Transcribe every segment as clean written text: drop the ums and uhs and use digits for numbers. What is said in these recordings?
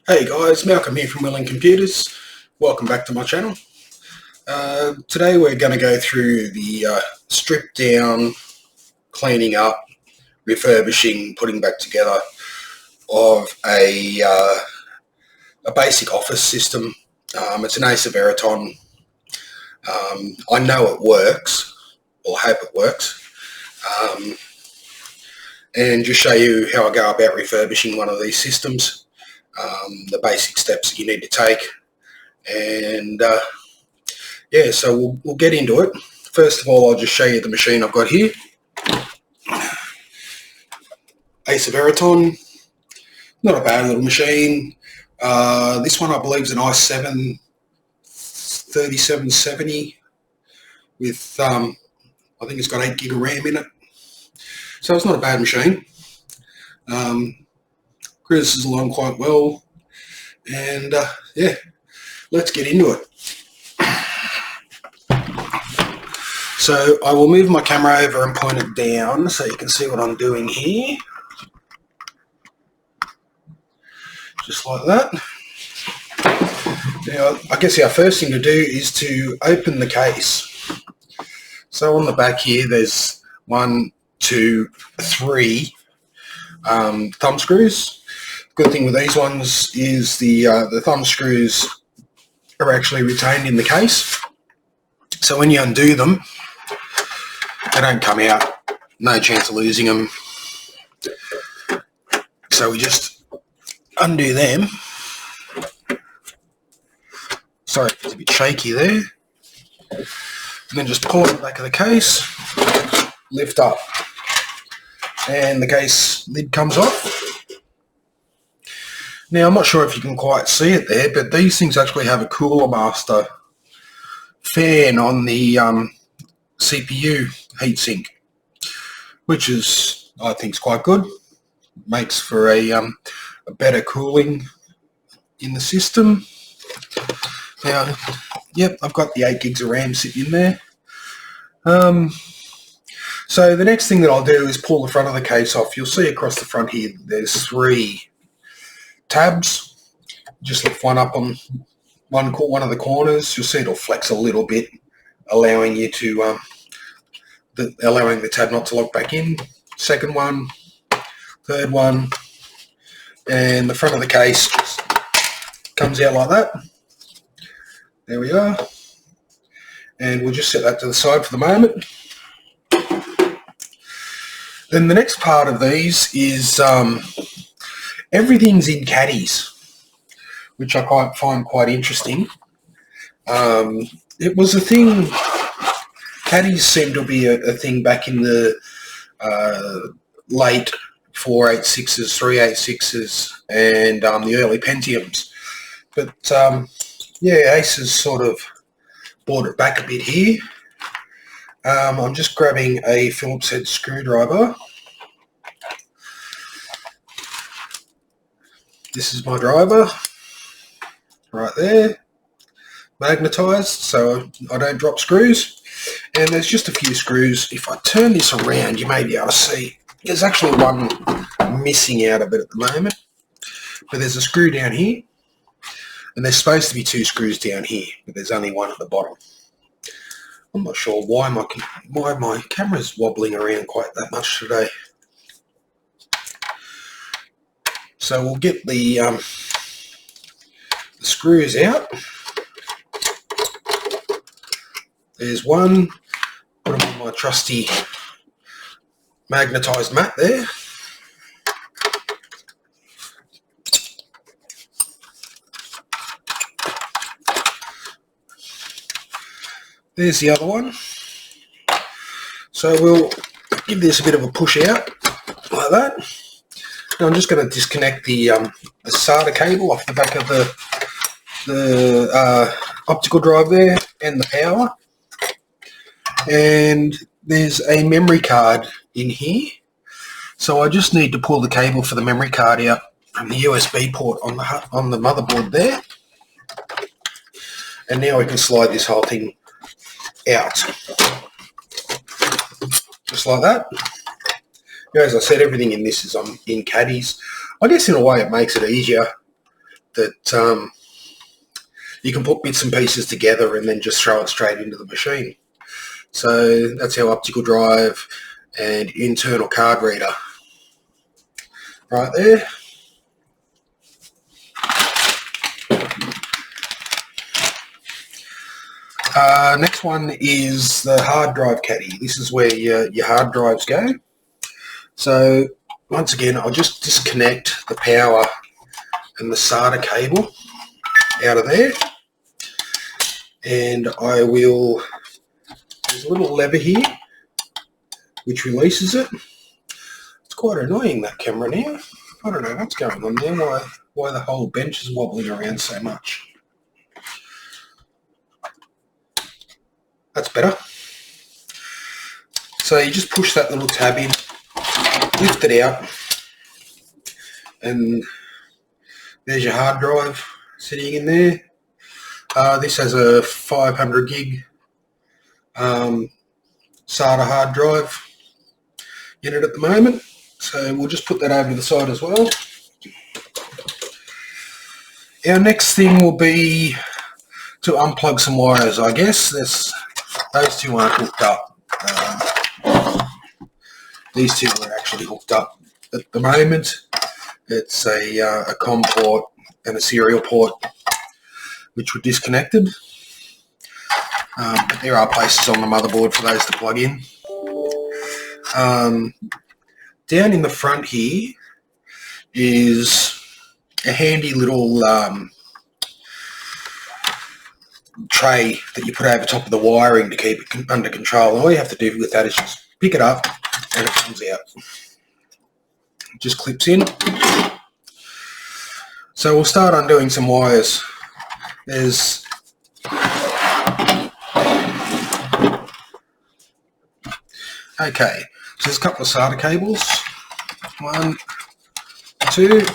Hey guys, Malcolm here from Willing Computers. Welcome back to my channel. Today we're going to go through the strip down, cleaning up, refurbishing, putting back together of a basic office system. It's an Acer Veriton. I know it works, or hope it works, and just show you how I go about refurbishing one of these systems. The basic steps that you need to take, and yeah, so we'll get into it. First of all, I'll just show you the machine I've got here. Acer Veriton, not a bad little machine. This one I believe is an i7 3770 with I think it's got 8 gig of RAM in it, so it's not a bad machine. Cruises along quite well, and yeah, let's get into it. So I will move my camera over and point it down so you can see what I'm doing here, just like that. Now I guess our first thing to do is to open the case. So on the back here there's 1, 2, 3 thumb screws. Good thing with these ones is the thumb screws are actually retained in the case, so when you undo them they don't come out, no chance of losing them. So we just undo them. Sorry, it's a bit shaky there. And then just pull on the back of the case, lift up, and the case lid comes off. Now, I'm not sure if you can quite see it there, but these things actually have a Cooler Master fan on the CPU heatsink, which is, I think, is quite good. Makes for a better cooling in the system. Now, yep, I've got the 8 gigs of RAM sitting in there. So the next thing that I'll do is pull the front of the case off. You'll see across the front here there's 3 tabs. Just lift one up on one of the corners. You'll see it'll flex a little bit, allowing you to allowing the tab not to lock back in. Second one, third one, and the front of the case just comes out like that. There we are, and we'll just set that to the side for the moment. Then the next part of these is everything's in caddies, which I find quite interesting. It was a thing, caddies seemed to be a thing back in the late 486s, 386s, and the early Pentiums. But yeah, Acer's sort of brought it back a bit here. I'm just grabbing a Phillips head screwdriver. This is my driver, right there, magnetised so I don't drop screws. And there's just a few screws. If I turn this around, you may be able to see there's actually one missing out of it at the moment, but there's a screw down here, and there's supposed to be 2 screws down here, but there's only one at the bottom. I'm not sure why my camera's wobbling around quite that much today. So we'll get the screws out. There's one. Put them on my trusty magnetised mat there. There's the other one. So we'll give this a bit of a push out like that. Now I'm just going to disconnect the SATA cable off the back of the optical drive there and the power. And there's a memory card in here. So I just need to pull the cable for the memory card out from the USB port on the motherboard there. And now we can slide this whole thing out. Just like that. As I said, everything in this is in caddies. I guess in a way it makes it easier that you can put bits and pieces together and then just throw it straight into the machine. So that's our optical drive and internal card reader right there. Next one is the hard drive caddy. This is where your hard drives go. So once again, I'll just disconnect the power and the SATA cable out of there, and I will, there's a little lever here which releases it. It's quite annoying, that camera now. I don't know what's going on there, why the whole bench is wobbling around so much. That's better. So you just push that little tab in, lift it out, and there's your hard drive sitting in there. This has a 500 gig SATA hard drive in it at the moment, so we'll just put that over to the side as well. Our next thing will be to unplug some wires, I guess. Those two aren't hooked up. These two are actually hooked up at the moment. It's a COM port and a serial port which were disconnected. But there are places on the motherboard for those to plug in. Down in the front here is a handy little tray that you put over top of the wiring to keep it under control. And all you have to do with that is just pick it up and it comes out. It just clips in. So we'll start undoing some wires. There's okay, so there's a couple of SATA cables. 1, 2,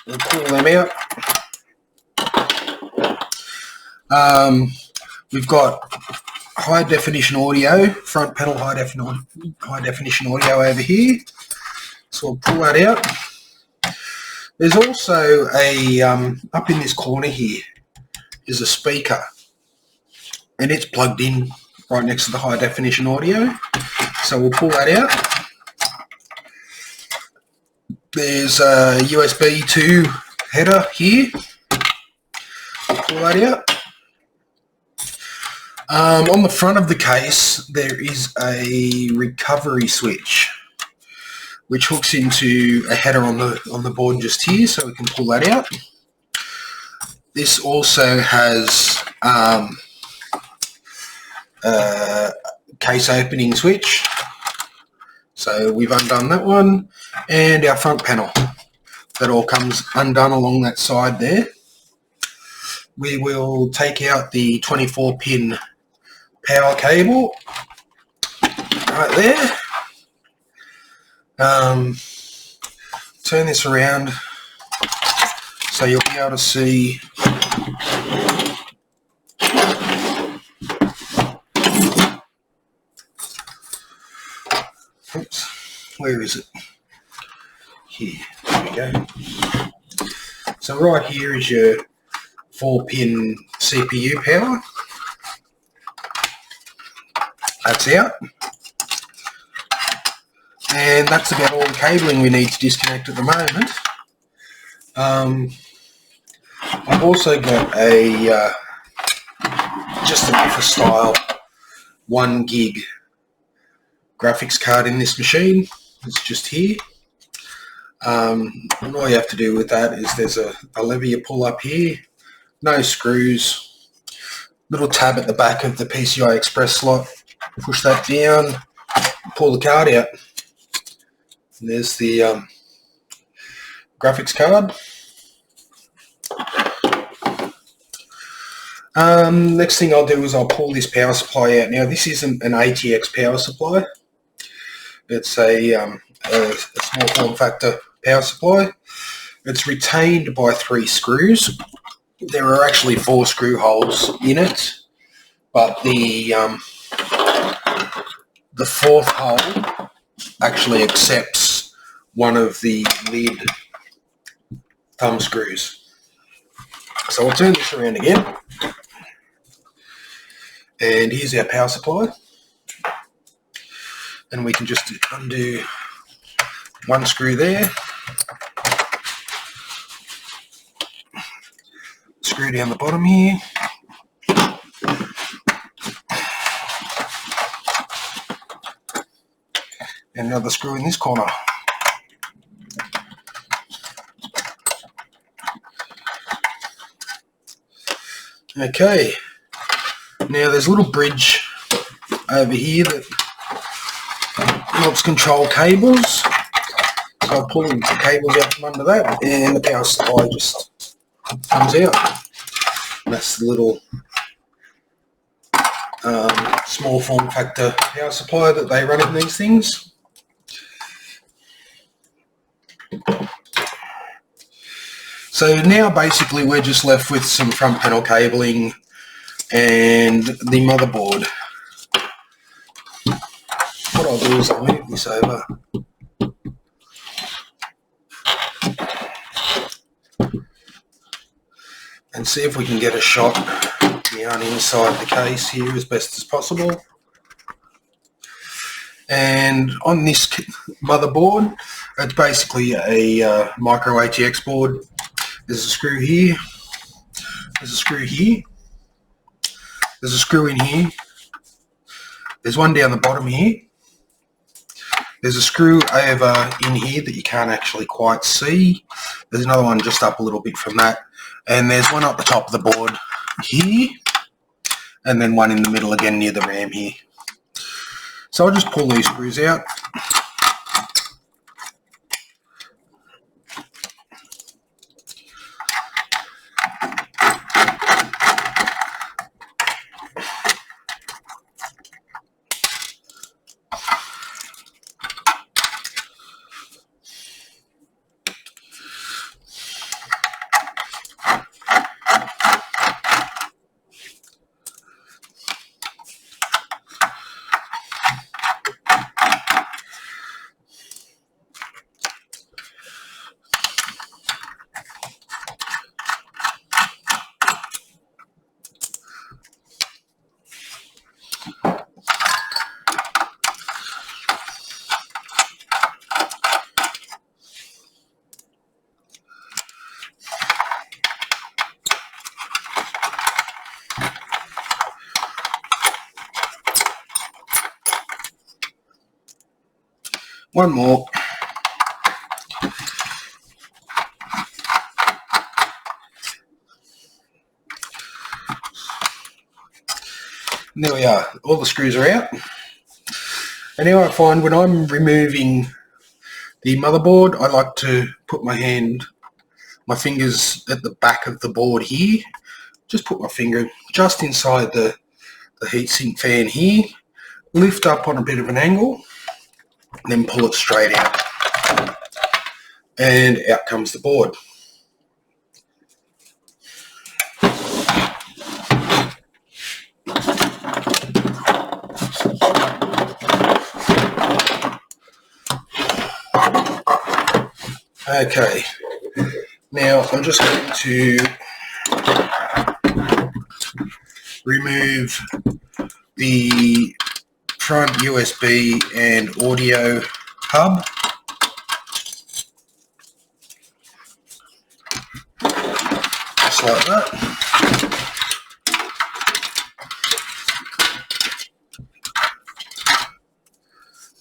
we'll pull them out. We've got high definition audio, front panel high definition audio over here. So we'll pull that out. There's also a, up in this corner here is a speaker, and it's plugged in right next to the high definition audio. So we'll pull that out. There's a USB 2 header here. We'll pull that out. On the front of the case, there is a recovery switch, which hooks into a header on the board just here, so we can pull that out. This also has a case opening switch, so we've undone that one, and our front panel that all comes undone along that side there. We will take out the 24-pin power cable right there. Turn this around so you'll be able to see oops, where is it? Here, there we go. So right here is your 4-pin CPU power. That's out. And that's about all the cabling we need to disconnect at the moment. I've also got a just an office style 1 gig graphics card in this machine. It's just here. And all you have to do with that is there's a lever you pull up here, no screws, little tab at the back of the PCI Express slot, push that down, pull the card out. And there's the graphics card. Next thing I'll do is I'll pull this power supply out. Now this isn't an ATX power supply. It's a small form factor power supply. It's retained by 3 screws. There are actually 4 screw holes in it, but the 4th hole actually accepts one of the lid thumb screws. So I'll turn this around again. And here's our power supply. And we can just undo one screw there. Screw down the bottom here. And another screw in this corner. Okay, now there's a little bridge over here that helps control cables. So I'll pull the cables out from under that and the power supply just comes out. And that's the little small form factor power supply that they run in these things. So now basically we're just left with some front panel cabling and the motherboard. What I'll do is I'll move this over. And see if we can get a shot down inside the case here as best as possible. And on this motherboard, it's basically a micro ATX board. There's a screw here, there's a screw here, there's a screw in here, there's one down the bottom here, there's a screw over in here that you can't actually quite see, there's another one just up a little bit from that, and there's one up the top of the board here, and then one in the middle again near the RAM here. So I'll just pull these screws out. One more. And there we are, all the screws are out. And now I find when I'm removing the motherboard, I like to put my fingers at the back of the board here. Just put my finger just inside the heatsink fan here, lift up on a bit of an angle, then pull it straight out. And out comes the board. Okay, now I'm just going to remove the front USB and audio hub. Just like that.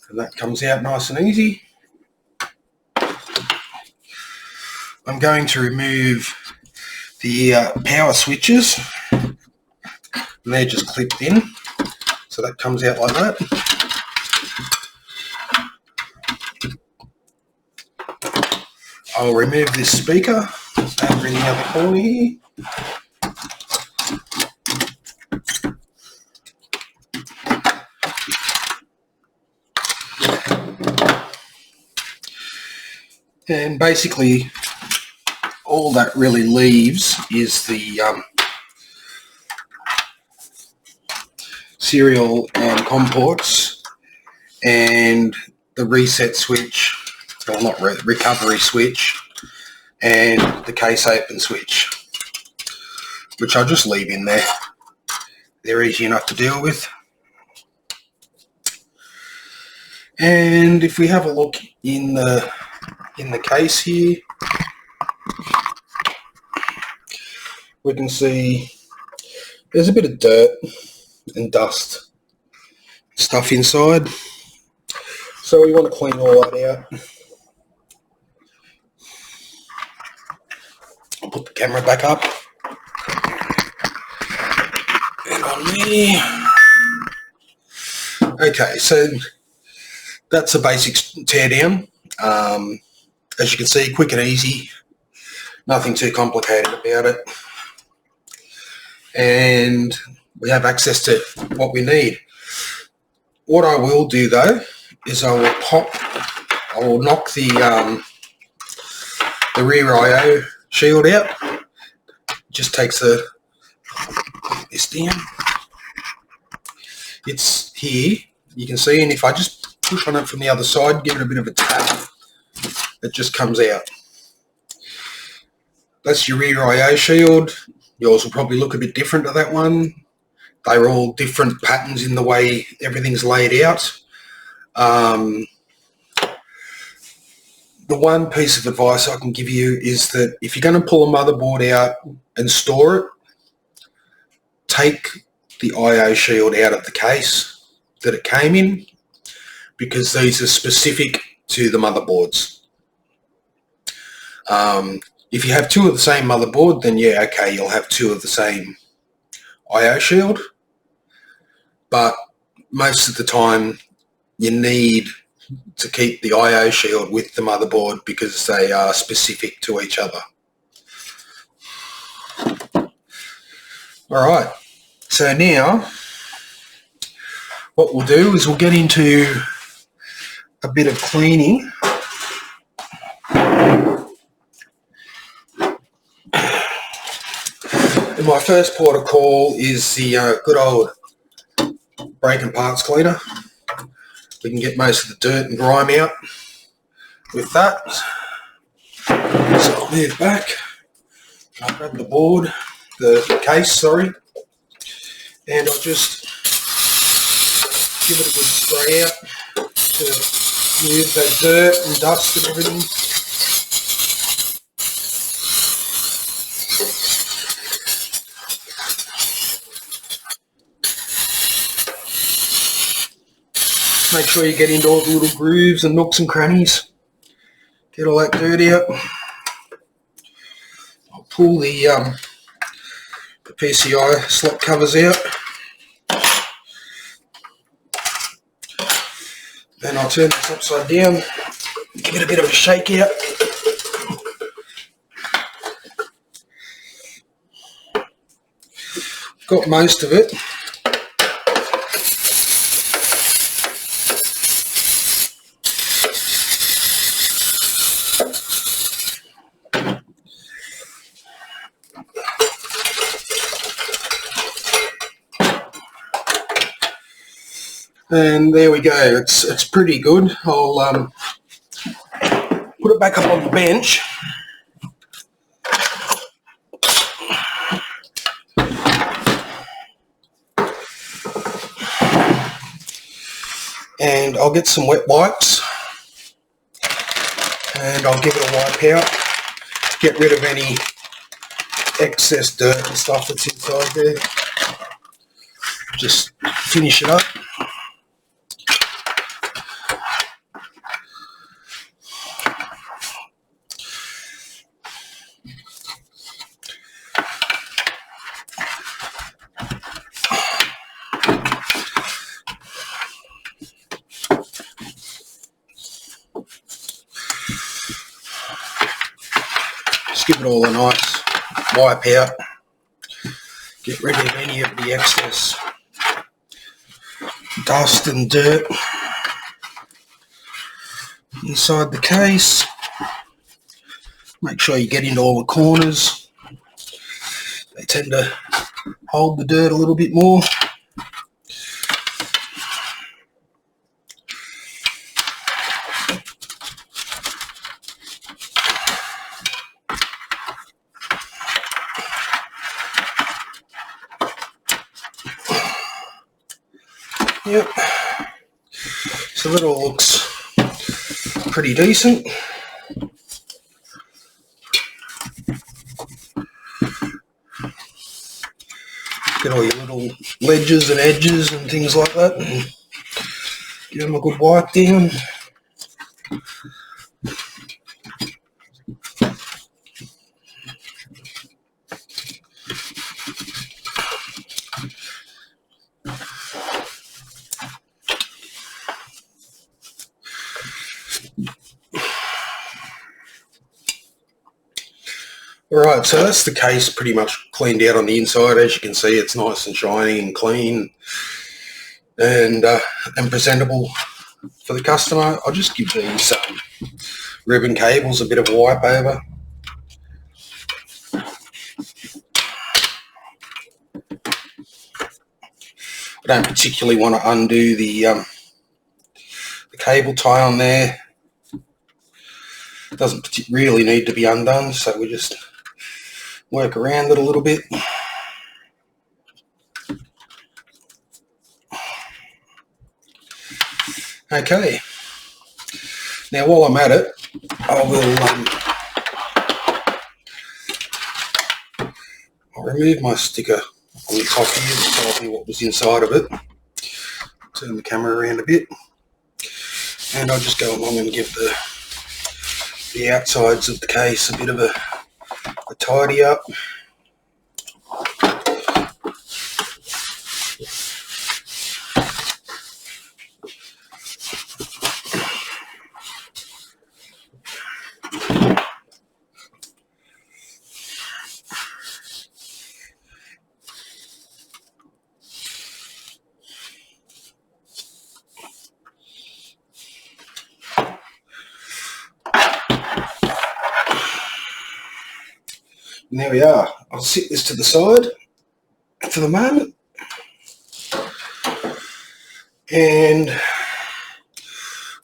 And that comes out nice and easy. I'm going to remove the power switches. And they're just clipped in. So that comes out like that. I'll remove this speaker over in the other corner here. And basically all that really leaves is the serial and COM ports and the reset switch, well not recovery switch, and the case open switch. which I'll just leave in there. They're easy enough to deal with. And if we have a look in the case here, we can see there's a bit of dirt and dust stuff inside. So we want to clean all that out. I'll put the camera back up. And on me. Okay, so that's a basic teardown. As you can see, quick and easy. Nothing too complicated about it. And we have access to what we need. What I will do though is I will knock the rear IO shield out. Just takes this down. It's here, you can see, and if I just push on it from the other side, give it a bit of a tap, it just comes out. That's your rear IO shield. Yours will probably look a bit different to that one. They're all different patterns in the way everything's laid out. The one piece of advice I can give you is that if you're going to pull a motherboard out and store it, take the IO shield out of the case that it came in, because these are specific to the motherboards. If you have two of the same motherboard, then yeah, okay, you'll have two of the same IO shield. But most of the time, you need to keep the IO shield with the motherboard because they are specific to each other. All right, so now what we'll do is we'll get into a bit of cleaning. And my first port of call is the good old brake and parts cleaner. We can get most of the dirt and grime out with that. So I'll move back. I'll grab the board, the case, sorry, and I'll just give it a good spray out to remove that dirt and dust and everything. Make sure you get into all the little grooves and nooks and crannies. Get all that dirt out. I'll pull the PCI slot covers out. Then I'll turn this upside down, give it a bit of a shake out. Got most of it. And there we go, it's pretty good. I'll put it back up on the bench. And I'll get some wet wipes and I'll give it a wipe out to get rid of any excess dirt and stuff that's inside there. Just finish it up. Just give it all a nice wipe out. Get rid of any of the excess dust and dirt inside the case. Make sure you get into all the corners. They tend to hold the dirt a little bit more. Yep. So that all looks pretty decent. Get all your little ledges and edges and things like that, and give them a good wipe down. Alright, so that's the case pretty much cleaned out on the inside. As you can see, it's nice and shiny and clean and presentable for the customer. I'll just give these ribbon cables a bit of a wipe over. I don't particularly want to undo the cable tie on there. It doesn't really need to be undone, so we just work around it a little bit. Okay, now while I'm at it, I will I'll remove my sticker on the top here to tell me what was inside of it. Turn the camera around a bit, and I'll just go along and give the outsides of the case a bit of a tidy up. And there we are. I'll sit this to the side for the moment, and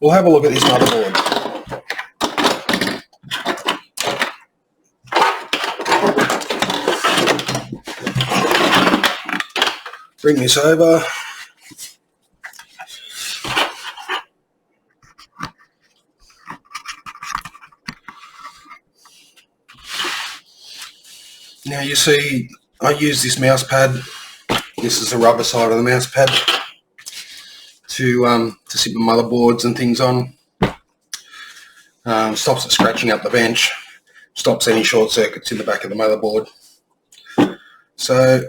we'll have a look at this motherboard. Bring this over. Now you see, I use this mouse pad. This is the rubber side of the mouse pad to sit my motherboards and things on. Stops it scratching up the bench. Stops any short circuits in the back of the motherboard. So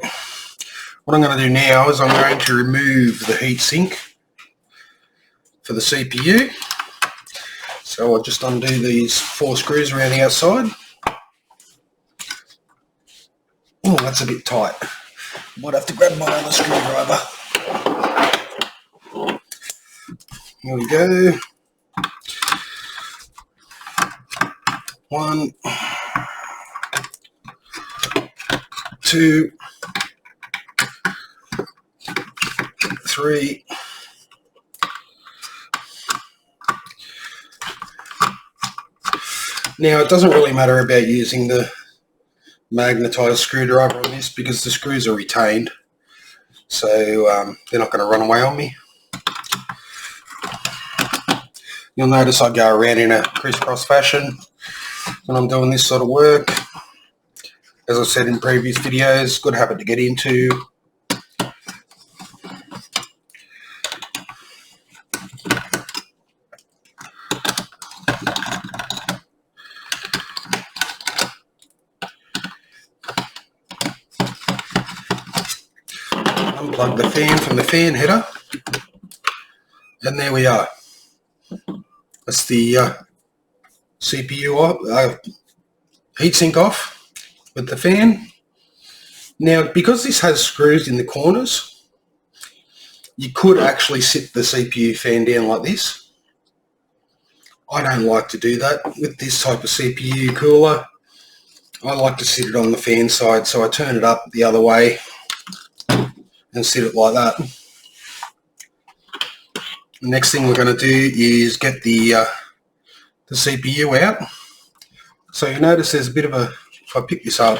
what I'm going to do now is I'm going to remove the heatsink for the CPU. So I'll just undo these 4 screws around the outside. Oh, that's a bit tight. Might have to grab my other screwdriver. Here we go. 1, 2, 3. Now, it doesn't really matter about using the magnetized screwdriver on this because the screws are retained, so they're not going to run away on me. You'll notice I go around in a crisscross fashion when I'm doing this sort of work. As I said in previous videos, good habit to get into. Unplug the fan from the fan header, and there we are. That's the CPU off, heatsink off with the fan. Now, because this has screws in the corners, you could actually sit the CPU fan down like this. I don't like to do that with this type of CPU cooler. I like to sit it on the fan side, so I turn it up the other way and sit it like that. The next thing we're going to do is get the CPU out. So you notice there's a bit of a, if I pick this up,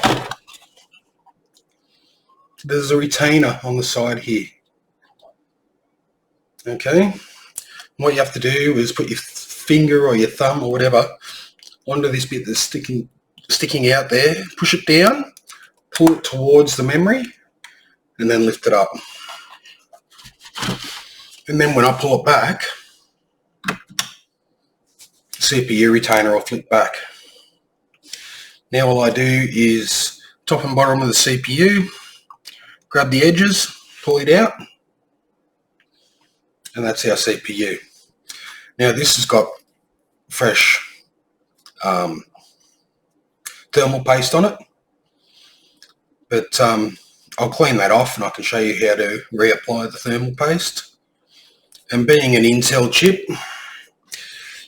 there's a retainer on the side here. Okay, what you have to do is put your finger or your thumb or whatever onto this bit that's sticking out there, push it down, pull it towards the memory, and then lift it up. And then when I pull it back, the CPU retainer will flip back. Now all I do is top and bottom of the CPU, grab the edges, pull it out, and that's our CPU. Now this has got fresh thermal paste on it, but I'll clean that off and I can show you how to reapply the thermal paste. And being an Intel chip,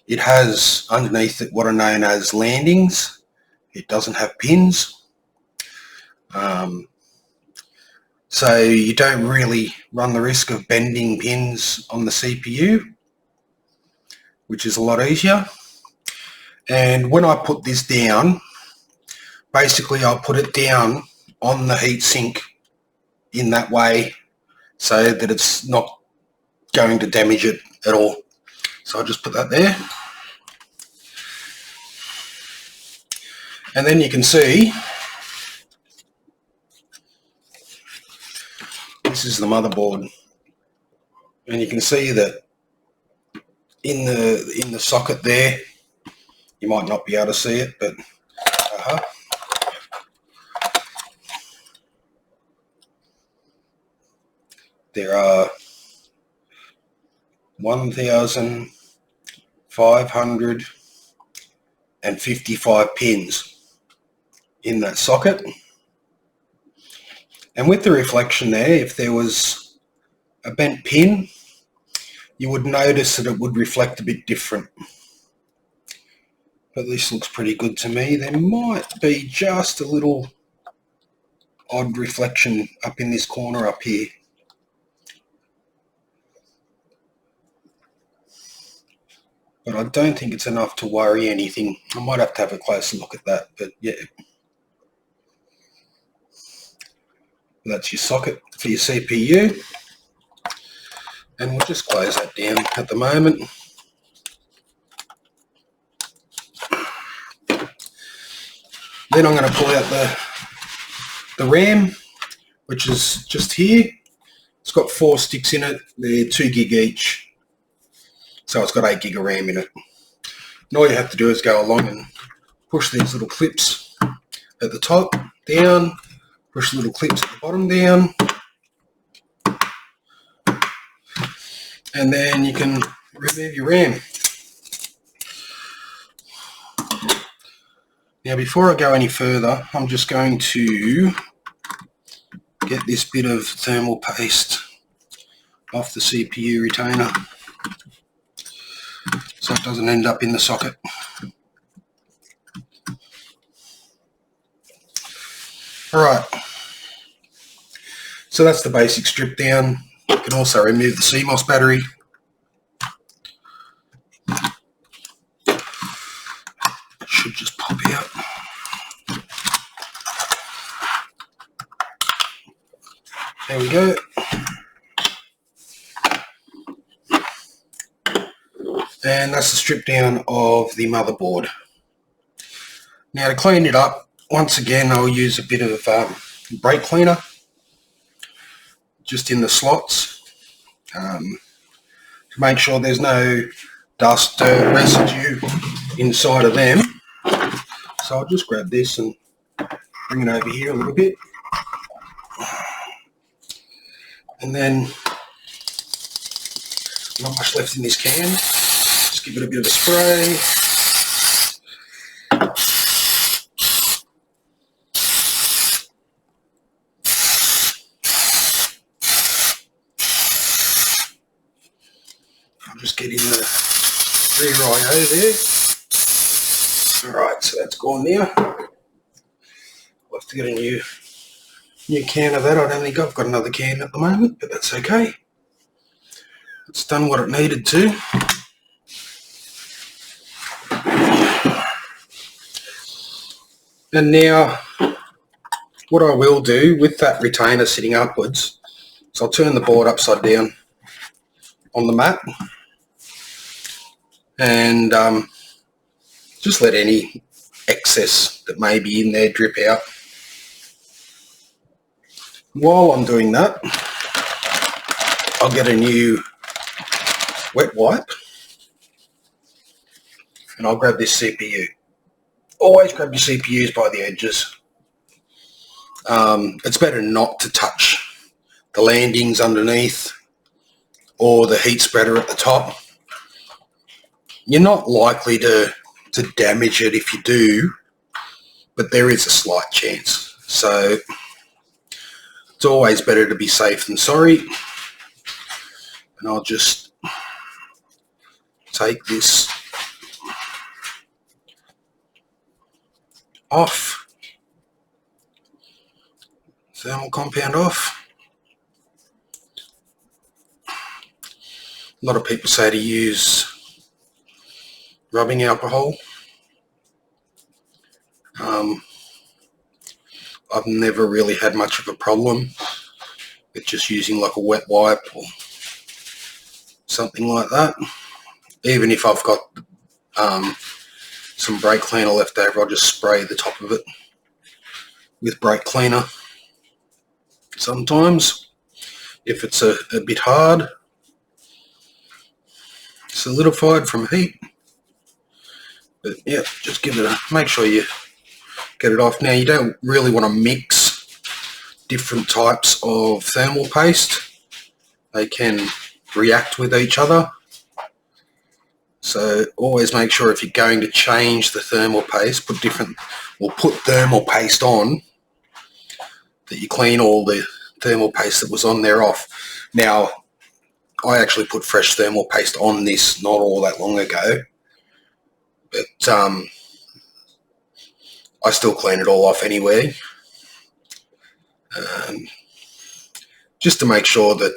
it has underneath it what are known as landings. It doesn't have pins. So you don't really run the risk of bending pins on the CPU, which is a lot easier. And when I put this down, basically I'll put it down on the heatsink in that way so that it's not going to damage it at all. So I'll just put that there. And then you can see this is the motherboard, and you can see that in the socket there, you might not be able to see it, but there are 1,555 pins in that socket. And with the reflection there, if there was a bent pin, you would notice that it would reflect a bit different. But this looks pretty good to me. There might be just a little odd reflection up in this corner up here. But I don't think it's enough to worry anything. I might have to have a closer look at that, but yeah. That's your socket for your CPU. And we'll just close that down at the moment. Then I'm going to pull out the RAM, which is just here. It's got 4 sticks in it. They're 2 gig each. So it's got 8 gig of RAM in it. And all you have to do is go along and push these little clips at the top down, push the little clips at the bottom down, and then you can remove your RAM. Now before I go any further, I'm just going to get this bit of thermal paste off the CPU retainer so it doesn't end up in the socket. Alright, so that's the basic strip down. You can also remove the CMOS battery. It should just pop out. There we go. And that's the strip down of the motherboard. Now to clean it up, once again I'll use a bit of brake cleaner just in the slots to make sure there's no dust, dirt, residue inside of them. So I'll just grab this and bring it over here a little bit. And then not much left in this can. Just give it a bit of a spray. I'm just getting the re-rio there. Alright, so that's gone now. I'll have to get a new can of that. I don't think I've got another can at the moment, but that's okay. It's done what it needed to. And now what I will do with that retainer sitting upwards is I'll turn the board upside down on the mat, and just let any excess that may be in there drip out. While I'm doing that, I'll get a new wet wipe and I'll grab this CPU. Always grab your CPUs by the edges. It's better not to touch the landings underneath or the heat spreader at the top. You're not likely to damage it if you do, but there is a slight chance. So it's always better to be safe than sorry. And I'll just take this off, thermal compound off. A lot of people say to use rubbing alcohol. I've never really had much of a problem with just using like a wet wipe or something like that. Even if I've got some brake cleaner left over, I'll just spray the top of it with brake cleaner. Sometimes, if it's a bit hard, solidified from heat. But yeah, just give it a, make sure you get it off. Now you don't really want to mix different types of thermal paste. They can react with each other. So always make sure if you're going to change the thermal paste, put thermal paste on, that you clean all the thermal paste that was on there off. Now, I actually put fresh thermal paste on this not all that long ago, but I still clean it all off anyway, just to make sure that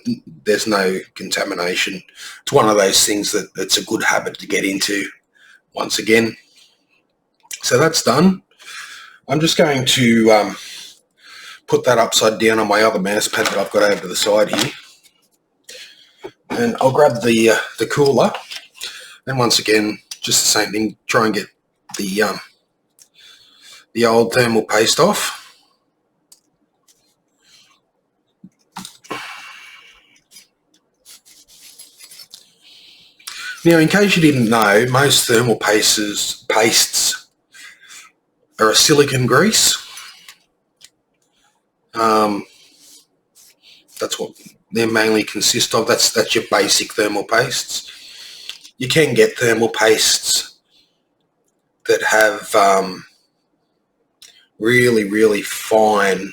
there's no contamination. It's one of those things that it's a good habit to get into once again. So that's done. I'm just going to put that upside down on my other mouse pad that I've got over to the side here, and I'll grab the cooler, and once again, just the same thing, try and get the old thermal paste off. Now, in case you didn't know, most thermal pastes are a silicone grease. That's what they mainly consist of. That's your basic thermal pastes. You can get thermal pastes that have really, really fine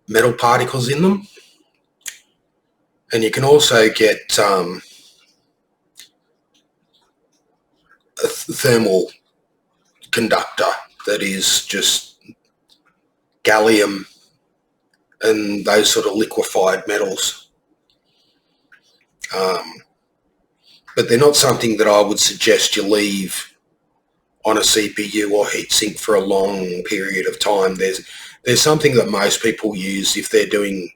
metal particles in them, and you can also get a thermal conductor that is just gallium and those sort of liquefied metals. But they're not something that I would suggest you leave on a CPU or heatsink for a long period of time. There's something that most people use if they're doing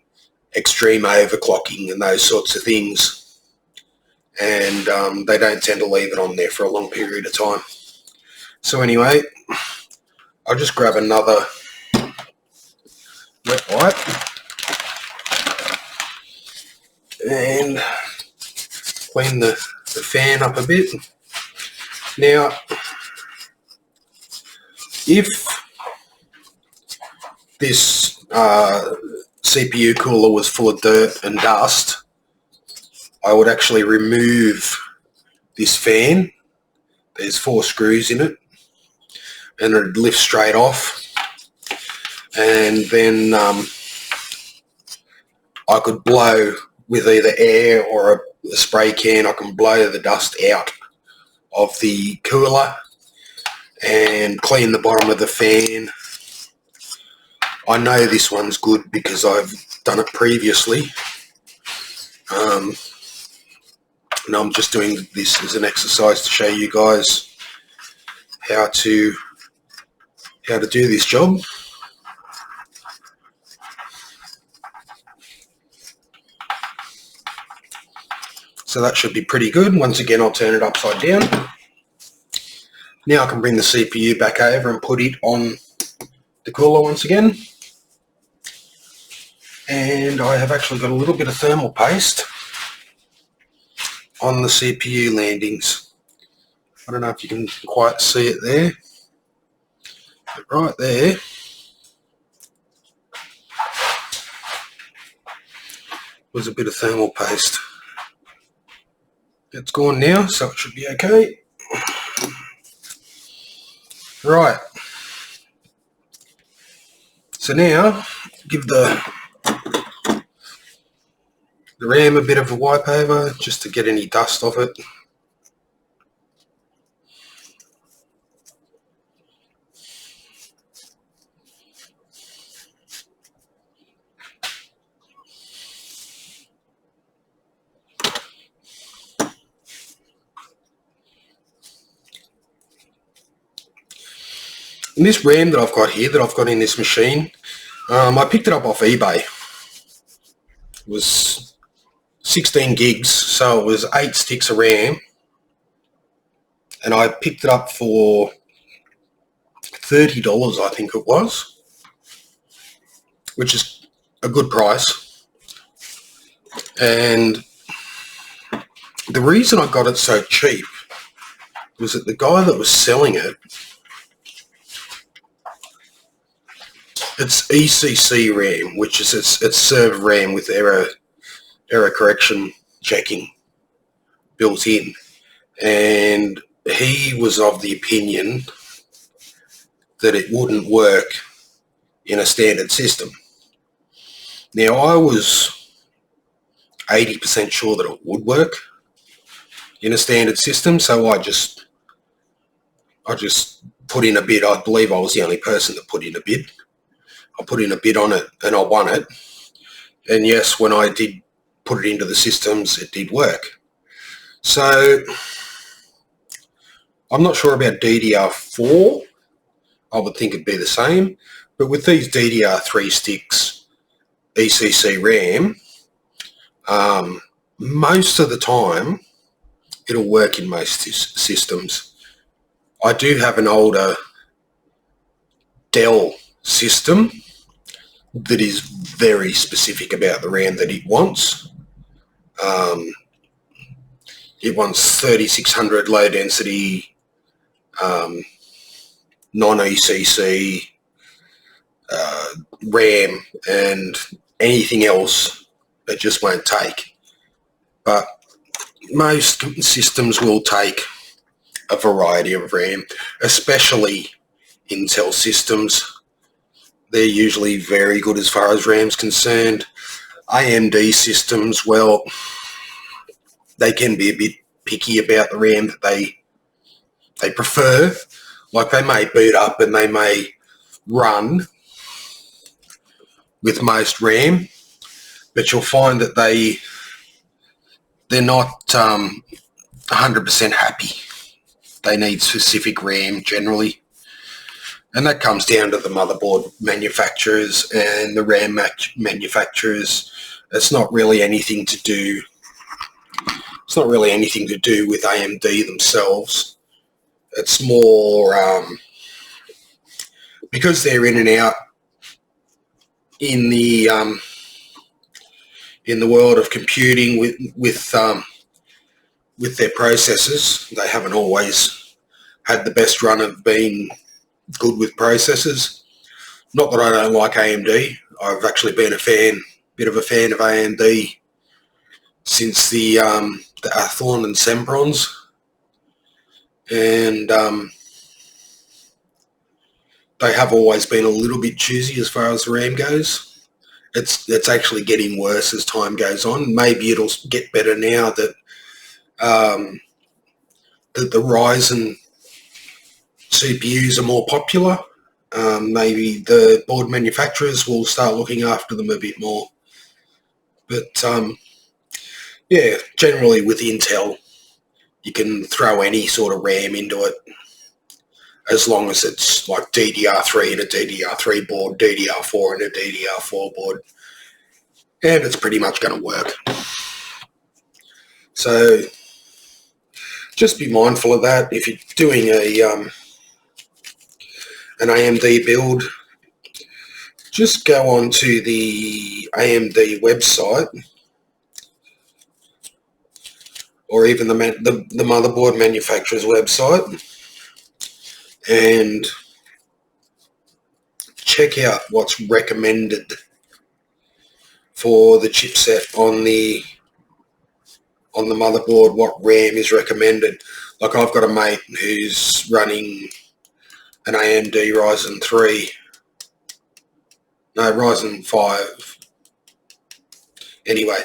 extreme overclocking and those sorts of things, and they don't tend to leave it on there for a long period of time. So anyway, I'll just grab another wet wipe and clean the fan up a bit. Now, if this CPU cooler was full of dirt and dust, I would actually remove this fan. There's 4 screws in it, and it'd lift straight off, and then I could blow with either air or a spray can. I can blow the dust out of the cooler and clean the bottom of the fan. I know this one's good because I've done it previously, and I'm just doing this as an exercise to show you guys how to do this job. So that should be pretty good. Once again, I'll turn it upside down. Now I can bring the CPU back over and put it on the cooler once again. And I have actually got a little bit of thermal paste on the CPU landings. I don't know if you can quite see it there, but right there was a bit of thermal paste. It's gone now, so it should be okay. Right. So now, give the RAM a bit of a wipe over just to get any dust off it. And this RAM that I've got here, that I've got in this machine, I picked it up off eBay. It was 16 gigs, so it was 8 sticks of RAM. And I picked it up for $30, I think it was, which is a good price. And the reason I got it so cheap was that the guy that was selling it, it's ECC RAM, which is it's server RAM with error correction checking built in, and he was of the opinion that it wouldn't work in a standard system. Now I was 80% sure that it would work in a standard system, so I just put in a bid. I believe I was the only person that put in a bid. I put in a bid on it and I won it. And yes, when I did put it into the systems, it did work. So I'm not sure about DDR4. I would think it'd be the same. But with these DDR3 sticks, ECC RAM, most of the time it'll work in most systems. I do have an older Dell system that is very specific about the RAM that it wants. It wants 3600 low density, non-ECC RAM, and anything else it just won't take. But most systems will take a variety of RAM, especially Intel systems. They're usually very good as far as RAM's concerned. AMD systems, well, they can be a bit picky about the RAM that they prefer. Like, they may boot up and they may run with most RAM, but you'll find that they're not 100% happy. They need specific RAM generally. And that comes down to the motherboard manufacturers and the RAM manufacturers. It's not really anything to do with AMD themselves. It's more because they're in and out in the world of computing with their processors. They haven't always had the best run of being good with processors. Not that I don't like AMD. I've actually been a bit of a fan of AMD since the Athlon and Semprons, and they have always been a little bit choosy as far as the RAM goes. It's actually getting worse as time goes on. Maybe it'll get better now that that the Ryzen CPUs are more popular. Maybe the board manufacturers will start looking after them a bit more. But yeah, generally with Intel, you can throw any sort of RAM into it as long as it's like DDR3 and a DDR3 board, DDR4 and a DDR4 board, and it's pretty much going to work. So just be mindful of that. If you're doing an AMD build, just go on to the AMD website, or even the motherboard manufacturer's website, and check out what's recommended for the chipset on the motherboard, what RAM is recommended. Like, I've got a mate who's running an AMD Ryzen 5, anyway,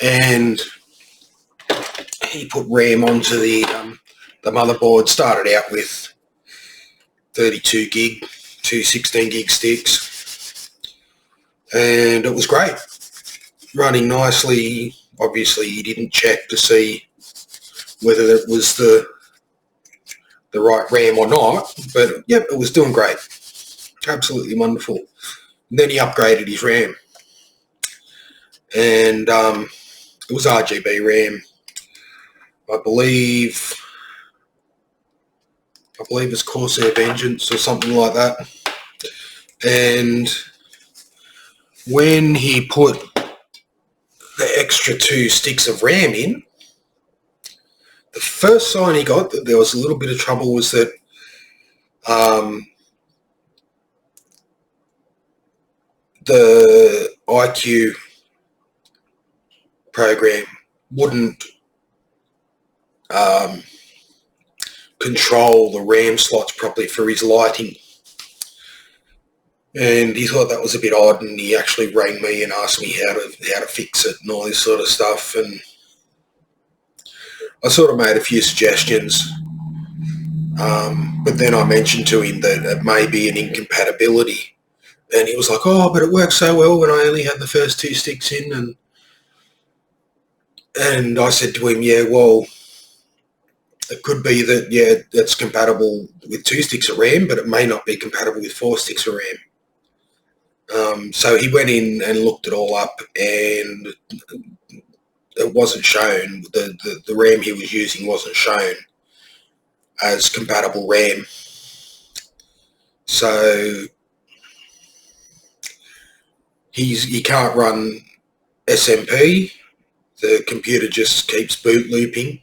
and he put RAM onto the motherboard. Started out with 32 gig, two 16 gig sticks, and it was great, running nicely. Obviously, he didn't check to see whether it was the right RAM or not, but yep, it was doing great. Absolutely wonderful. And then he upgraded his RAM, and it was RGB RAM. I believe it's Corsair Vengeance or something like that. And when he put the extra 2 sticks of RAM in, the first sign he got that there was a little bit of trouble was that the IQ program wouldn't control the RAM slots properly for his lighting. And he thought that was a bit odd, and he actually rang me and asked me how to fix it and all this sort of stuff. And I sort of made a few suggestions, but then I mentioned to him that it may be an incompatibility, and he was like, "Oh, but it worked so well when I only had the first 2 sticks in." And I said to him, "Yeah, well, it could be that, yeah, that's compatible with 2 sticks of RAM, but it may not be compatible with 4 sticks of RAM." So he went in and looked it all up, and it wasn't shown. The RAM he was using wasn't shown as compatible RAM. So he can't run SMP. The computer just keeps boot looping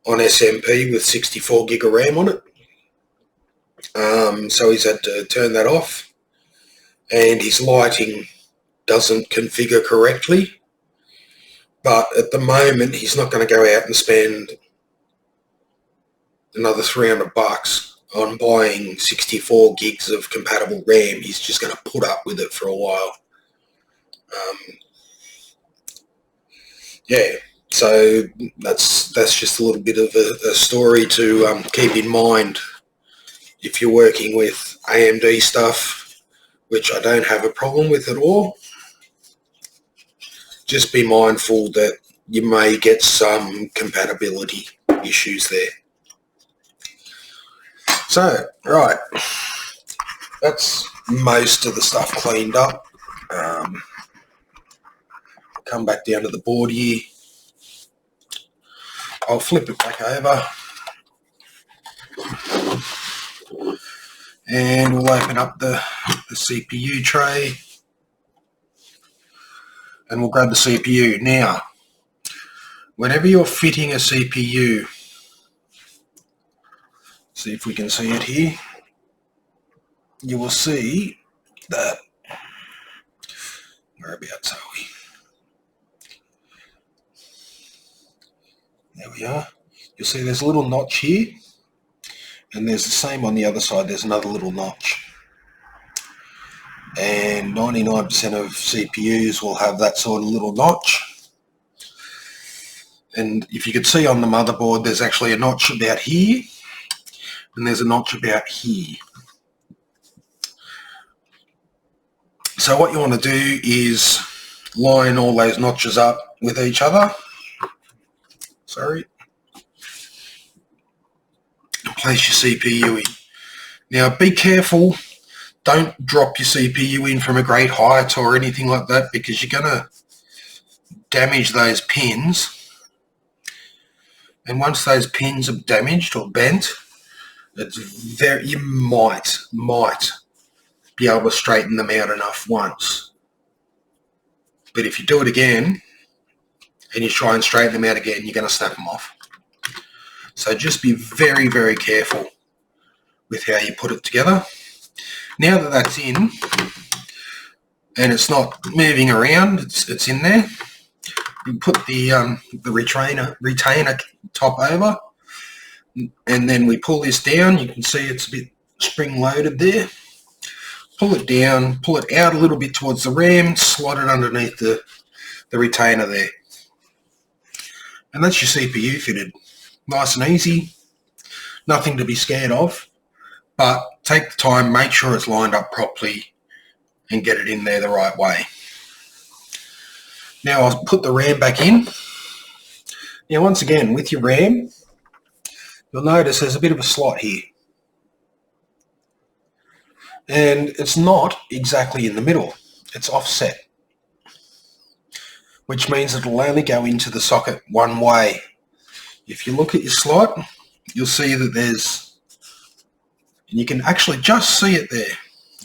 on SMP with 64 gig of RAM on it. So he's had to turn that off. And his lighting doesn't configure correctly. But at the moment, he's not going to go out and spend another $300 on buying 64 gigs of compatible RAM. He's just going to put up with it for a while. Yeah, so that's just a little bit of a story to keep in mind if you're working with AMD stuff, which I don't have a problem with at all. Just be mindful that you may get some compatibility issues there. So, right, that's most of the stuff cleaned up. Come back down to the board here. I'll flip it back over. And we'll open up the CPU tray. And we'll grab the CPU. Now, whenever you're fitting a CPU, see if we can see it here, you will see that, whereabouts are we? There we are. You'll see there's a little notch here, and there's the same on the other side. There's another little notch. And 99% of CPUs will have that sort of little notch. And if you could see on the motherboard, there's actually a notch about here, and there's a notch about here. So what you want to do is line all those notches up with each other. Sorry. And place your CPU in. Now be careful. Don't drop your CPU in from a great height or anything like that, because you're going to damage those pins. And once those pins are damaged or bent, you might be able to straighten them out enough once. But if you do it again and you try and straighten them out again, you're going to snap them off. So just be very, very careful with how you put it together. Now that that's in and it's not moving around, it's in there, you put the retainer top over, and then we pull this down. You can see it's a bit spring loaded there. Pull it down, pull it out a little bit towards the ram, slot it underneath the retainer there. And that's your CPU fitted. Nice and easy, nothing to be scared of, but take the time, make sure it's lined up properly and get it in there the right way. Now I'll put the ram back in. Now once again, with your ram, you'll notice there's a bit of a slot here. And it's not exactly in the middle, it's offset, which means it'll only go into the socket one way. If you look at your slot, you'll see that there's, and you can actually just see it there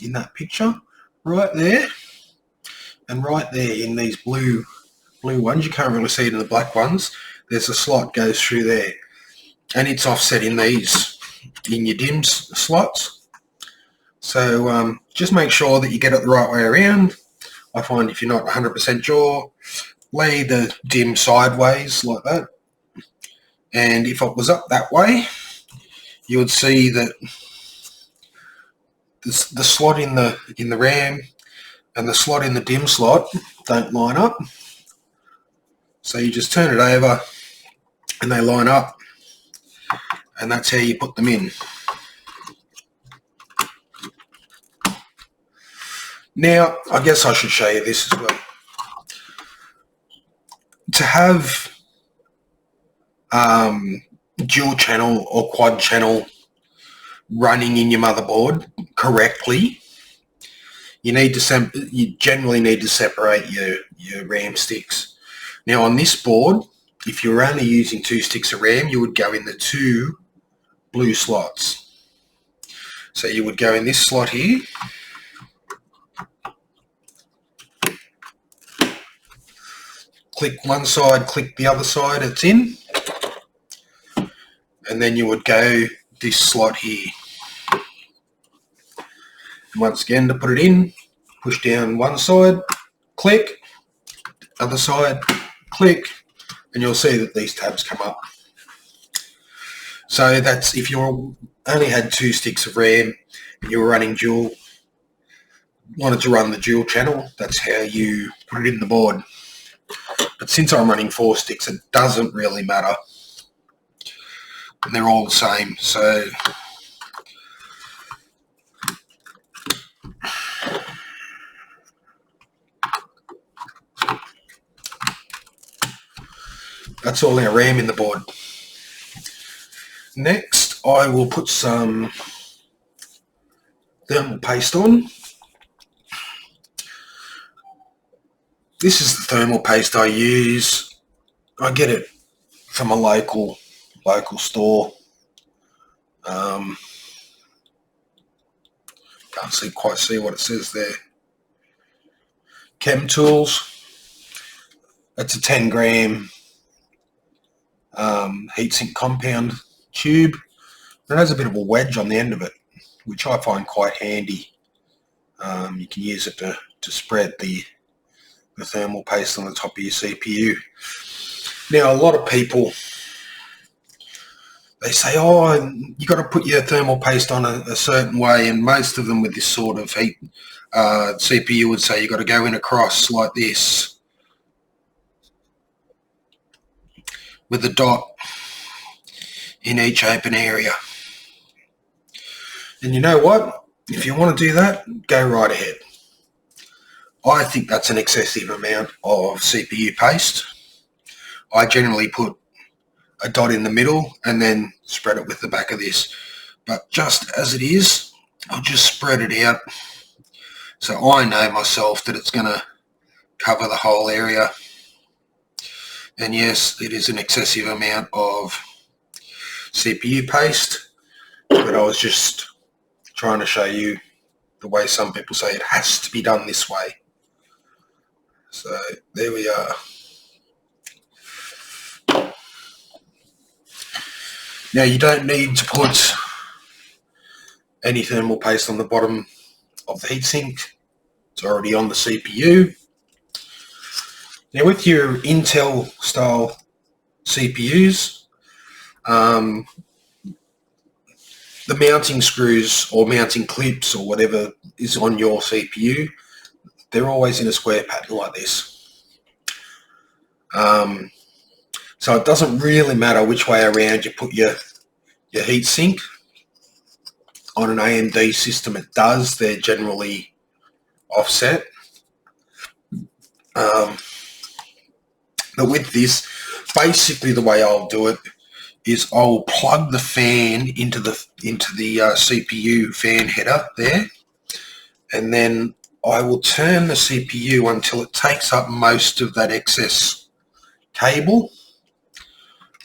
in that picture, right there, and right there in these blue ones. You can't really see it in the black ones. There's a slot goes through there, and it's offset in your DIMMs slots. So just make sure that you get it the right way around. I find if you're not 100% sure, lay the DIMM sideways like that. And if it was up that way, you would see that the slot in the RAM and the slot in the DIMM slot don't line up. So you just turn it over and they line up, and that's how you put them in. Now, I guess I should show you this as well. To have dual channel or quad channel running in your motherboard correctly, you generally need to separate your RAM sticks. Now on this board, if you're only using 2 sticks of RAM, you would go in the 2 blue slots. So you would go in this slot here, click one side, click the other side, it's in, and then you would go this slot here. And once again, to put it in, push down one side, click, other side, click, and you'll see that these tabs come up. So that's if you only had 2 sticks of RAM and you were running dual, wanted to run the dual channel, that's how you put it in the board. But since I'm running 4 sticks, it doesn't really matter. And they're all the same. So that's all our RAM in the board. Next, I will put some thermal paste on. This is the thermal paste I use. I get it from a local store. Can't quite see what it says there. Chem Tools. That's a 10 gram heatsink compound tube. It has a bit of a wedge on the end of it, which I find quite handy. You can use it to spread the thermal paste on the top of your CPU. Now, a lot of people, they say, oh, you got to put your thermal paste on a certain way, and most of them with this sort of heat CPU would say you got to go in across like this with a dot in each open area. And you know what? If you want to do that, go right ahead. I think that's an excessive amount of CPU paste. I generally put a dot in the middle and then spread it with the back of this. But just as it is, I'll just spread it out so I know myself that it's going to cover the whole area. And yes, it is an excessive amount of CPU paste, but I was just trying to show you the way some people say it has to be done this way. So there we are. Now you don't need to put any thermal paste on the bottom of the heatsink. It's already on the CPU. Now with your Intel style CPUs, the mounting screws or mounting clips or whatever is on your CPU, they're always in a square pattern like this. So it doesn't really matter which way around you put your heatsink. On an AMD system it does, they're generally offset. But with this, basically the way I'll do it is I'll plug the fan into the CPU fan header there, and then I will turn the CPU until it takes up most of that excess cable,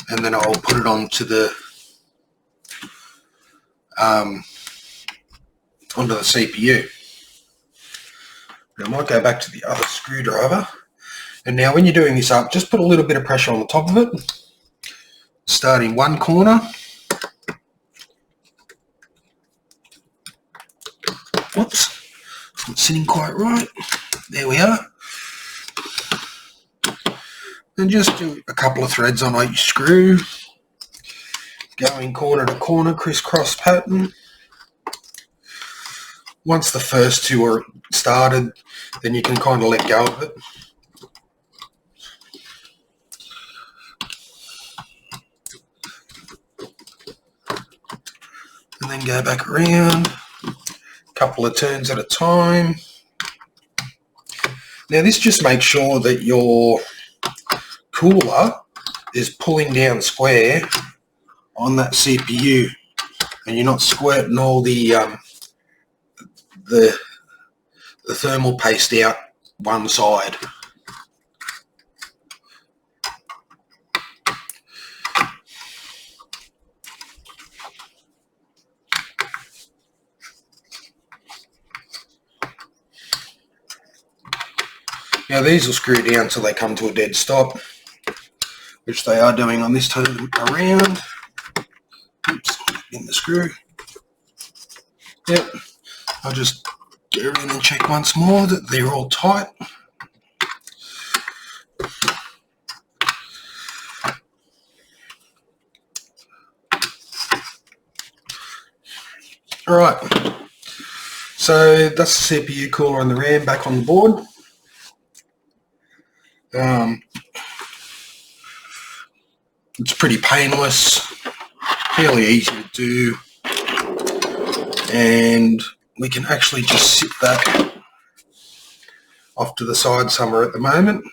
and then I'll put it onto the CPU. Now I might go back to the other screwdriver. And now when you're doing this up, just put a little bit of pressure on the top of it. Start in one corner. Whoops, it's not sitting quite right. There we are. And just do a couple of threads on each screw. Going corner to corner, crisscross pattern. Once the first two are started, then you can kind of let go of it. And then go back around, a couple of turns at a time. Now this just makes sure that your cooler is pulling down square on that CPU, and you're not squirting all the thermal paste out one side. Now these will screw down till they come to a dead stop, which they are doing on this turn around. Oops, in the screw. Yep, I'll just go in and check once more that they're all tight. Alright, so that's the CPU cooler and the RAM back on the board. It's pretty painless, fairly easy to do, and we can actually just sit that off to the side somewhere at the moment,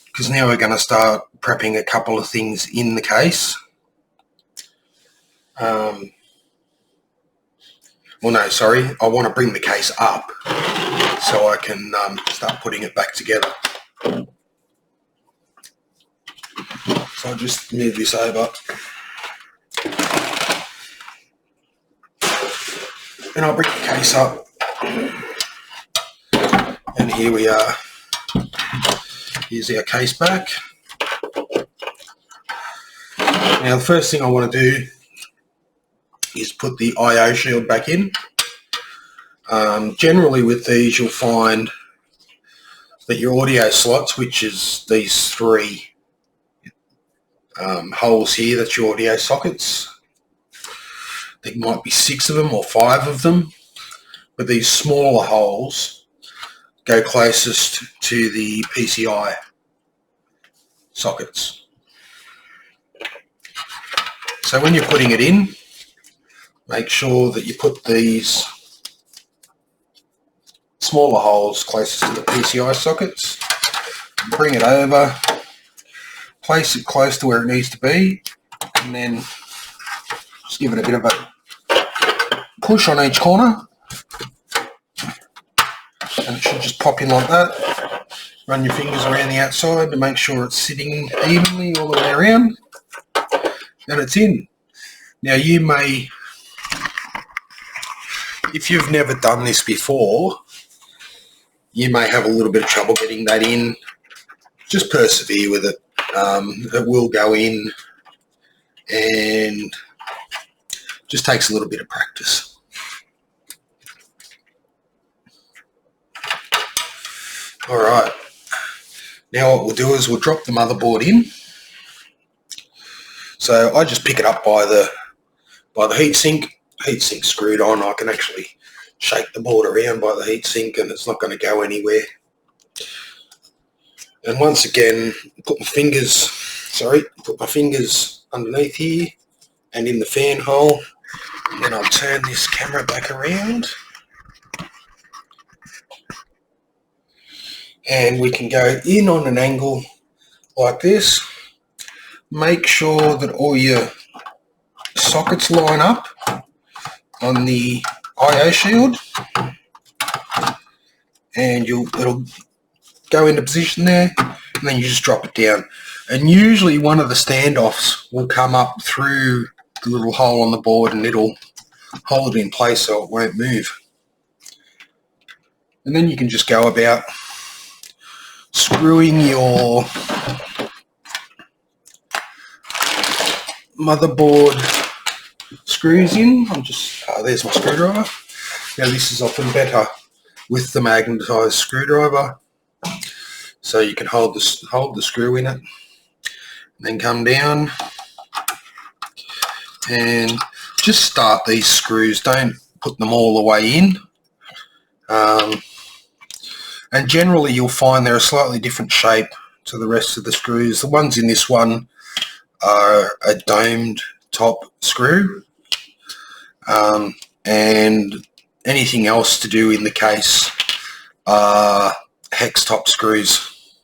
because now we're going to start prepping a couple of things in the case. Well, no, sorry, I want to bring the case up so I can start putting it back together. So I'll just move this over. And I'll bring the case up. And here we are. Here's our case back. Now the first thing I want to do is put the I/O shield back in. Generally with these you'll find that your audio slots, which is these three holes here, that's your audio sockets. There might be 6 of them or 5 of them, but these smaller holes go closest to the PCI sockets. So when you're putting it in, make sure that you put these smaller holes closest to the PCI sockets. Bring it over, place it close to where it needs to be, and then just give it a bit of a push on each corner, and it should just pop in like that. Run your fingers around the outside to make sure it's sitting evenly all the way around, and it's in. Now you may, if you've never done this before, you may have a little bit of trouble getting that in. Just persevere with it. It will go in, and just takes a little bit of practice. All right. Now what we'll do is we'll drop the motherboard in. So I just pick it up by the heatsink. Heatsink screwed on. I can actually shake the board around by the heatsink, and it's not going to go anywhere. And once again, put my fingers underneath here and in the fan hole. And then I'll turn this camera back around. And we can go in on an angle like this. Make sure that all your sockets line up on the I/O shield, and it'll go into position there, and then you just drop it down. And usually one of the standoffs will come up through the little hole on the board, and it'll hold it in place so it won't move. And then you can just go about screwing your motherboard screws in. There's my screwdriver. Now this is often better with the magnetised screwdriver, so you can hold the screw in it, and then come down and just start these screws. Don't put them all the way in. And generally you'll find they're a slightly different shape to the rest of the screws. The ones in this one are a domed top screw, and anything else to do in the case are hex top screws.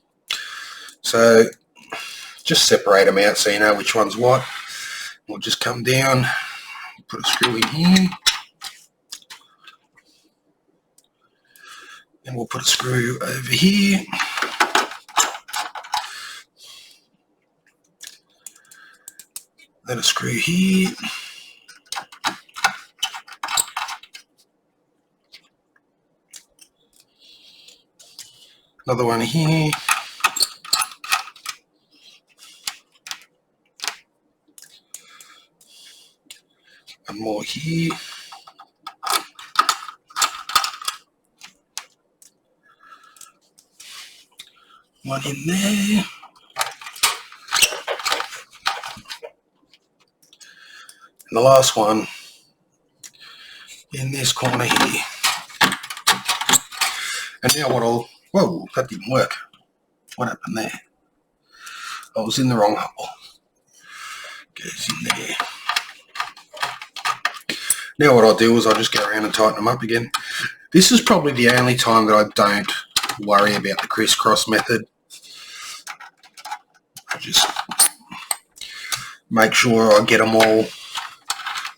So just separate them out so you know which one's what. We'll just come down, put a screw in here, and we'll put a screw over here. Then a screw here. Another one here. One more here. One in there. And the last one in this corner here. And now whoa, that didn't work. What happened there? I was in the wrong hole. Goes in there. Now what I'll do is I'll just go around and tighten them up again. This is probably the only time that I don't worry about the crisscross method. I just make sure I get them all.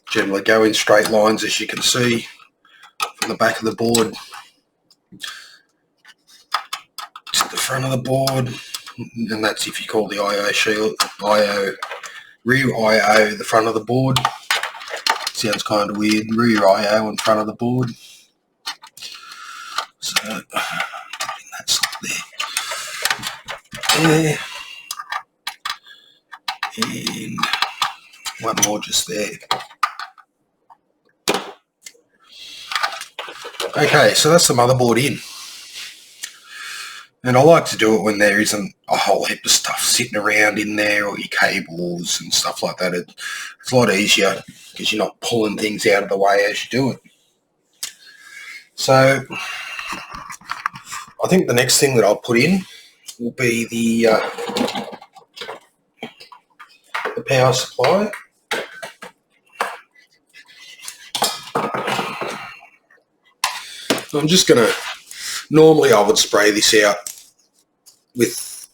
Generally go in straight lines, as you can see from the back of the board to the front of the board, and that's if you call the I/O shield, rear I/O the front of the board. Sounds kind of weird, rear I/O in front of the board. So that's there, and one more just there. Okay, so that's the motherboard in. And I like to do it when there isn't a whole heap of stuff sitting around in there, or your cables and stuff like that. It's a lot easier because you're not pulling things out of the way as you do it. So I think the next thing that I'll put in will be the power supply. I'm just going to, normally I would spray this out with,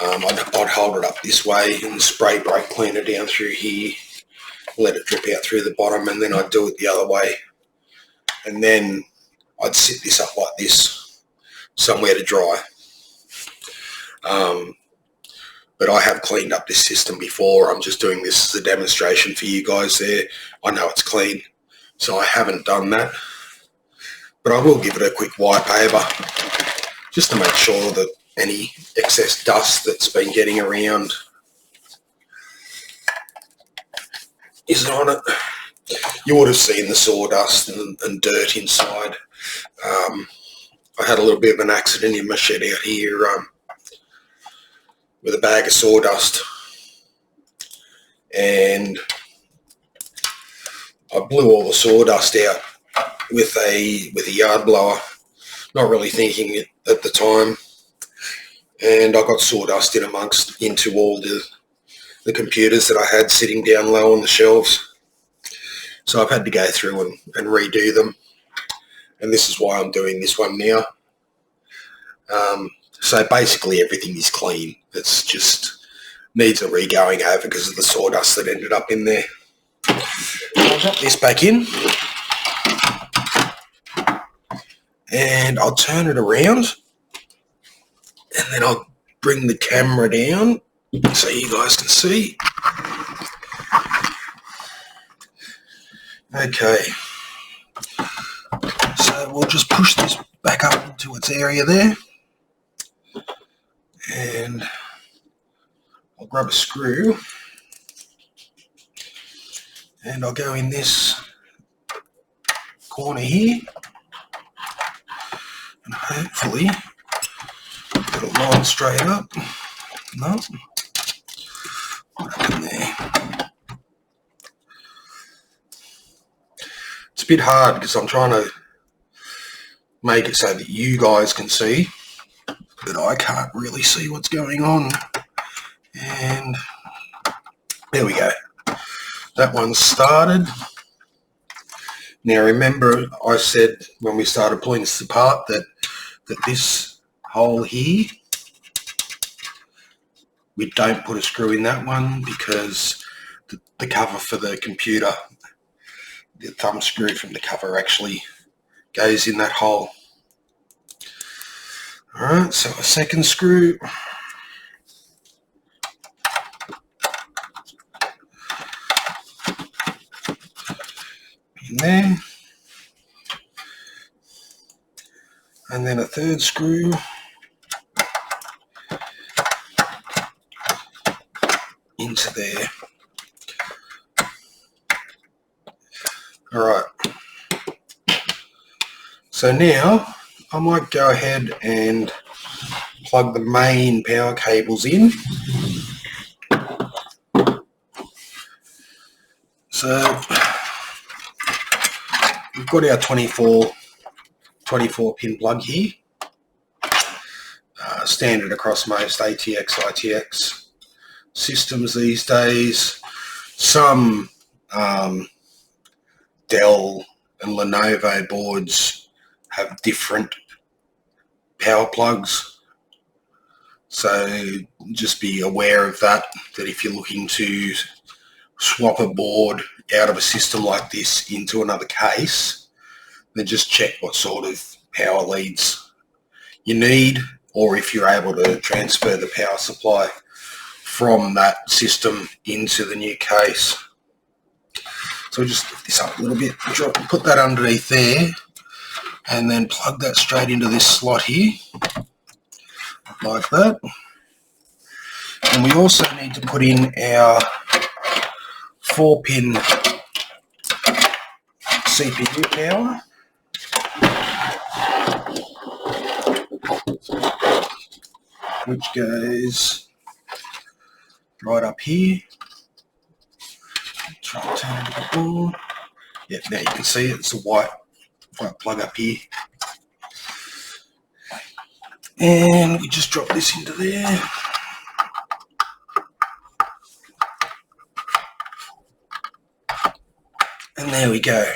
I'd hold it up this way and spray brake cleaner down through here, let it drip out through the bottom, and then I'd do it the other way. And then I'd sit this up like this, somewhere to dry. But I have cleaned up this system before. I'm just doing this as a demonstration for you guys there. I know it's clean, so I haven't done that. But I will give it a quick wipe over just to make sure that any excess dust that's been getting around isn't on it. You would have seen the sawdust and dirt inside. I had a little bit of an accident in my shed out here with a bag of sawdust, and I blew all the sawdust out with a yard blower, not really thinking it at the time, and I got sawdust into all the computers that I had sitting down low on the shelves. So I've had to go through and redo them, and this is why I'm doing this one now. So basically everything is clean. It's just needs a re-going over because of the sawdust that ended up in there. I'll drop this back in, and I'll turn it around, and then I'll bring the camera down so you guys can see. Okay, so we'll just push this back up into its area there, and I'll grab a screw, and I'll go in this corner here, and hopefully it'll line straight up. No, what happened there? It's a bit hard because I'm trying to make it so that you guys can see, but I can't really see what's going on. And there we go. That one's started. Now remember, I said when we started pulling this apart that this hole here, we don't put a screw in that one because the cover for the computer, the thumb screw from the cover actually goes in that hole. Alright, so a second screw. In there. And then a third screw. Into there. Alright. So now I might go ahead and plug the main power cables in. So we've got our 24 pin plug here, standard across most ATX, ITX systems these days. Some Dell and Lenovo boards have different power plugs, so just be aware of that if you're looking to swap a board out of a system like this into another case, then just check what sort of power leads you need, or if you're able to transfer the power supply from that system into the new case. So we'll just lift this up a little bit, put that underneath there, and then plug that straight into this slot here, like that. And we also need to put in our 4-pin CPU power. Which goes right up here. Try and turn it up more. Yeah, now you can see it. It's a white plug up here. And we just drop this into there. And there we go.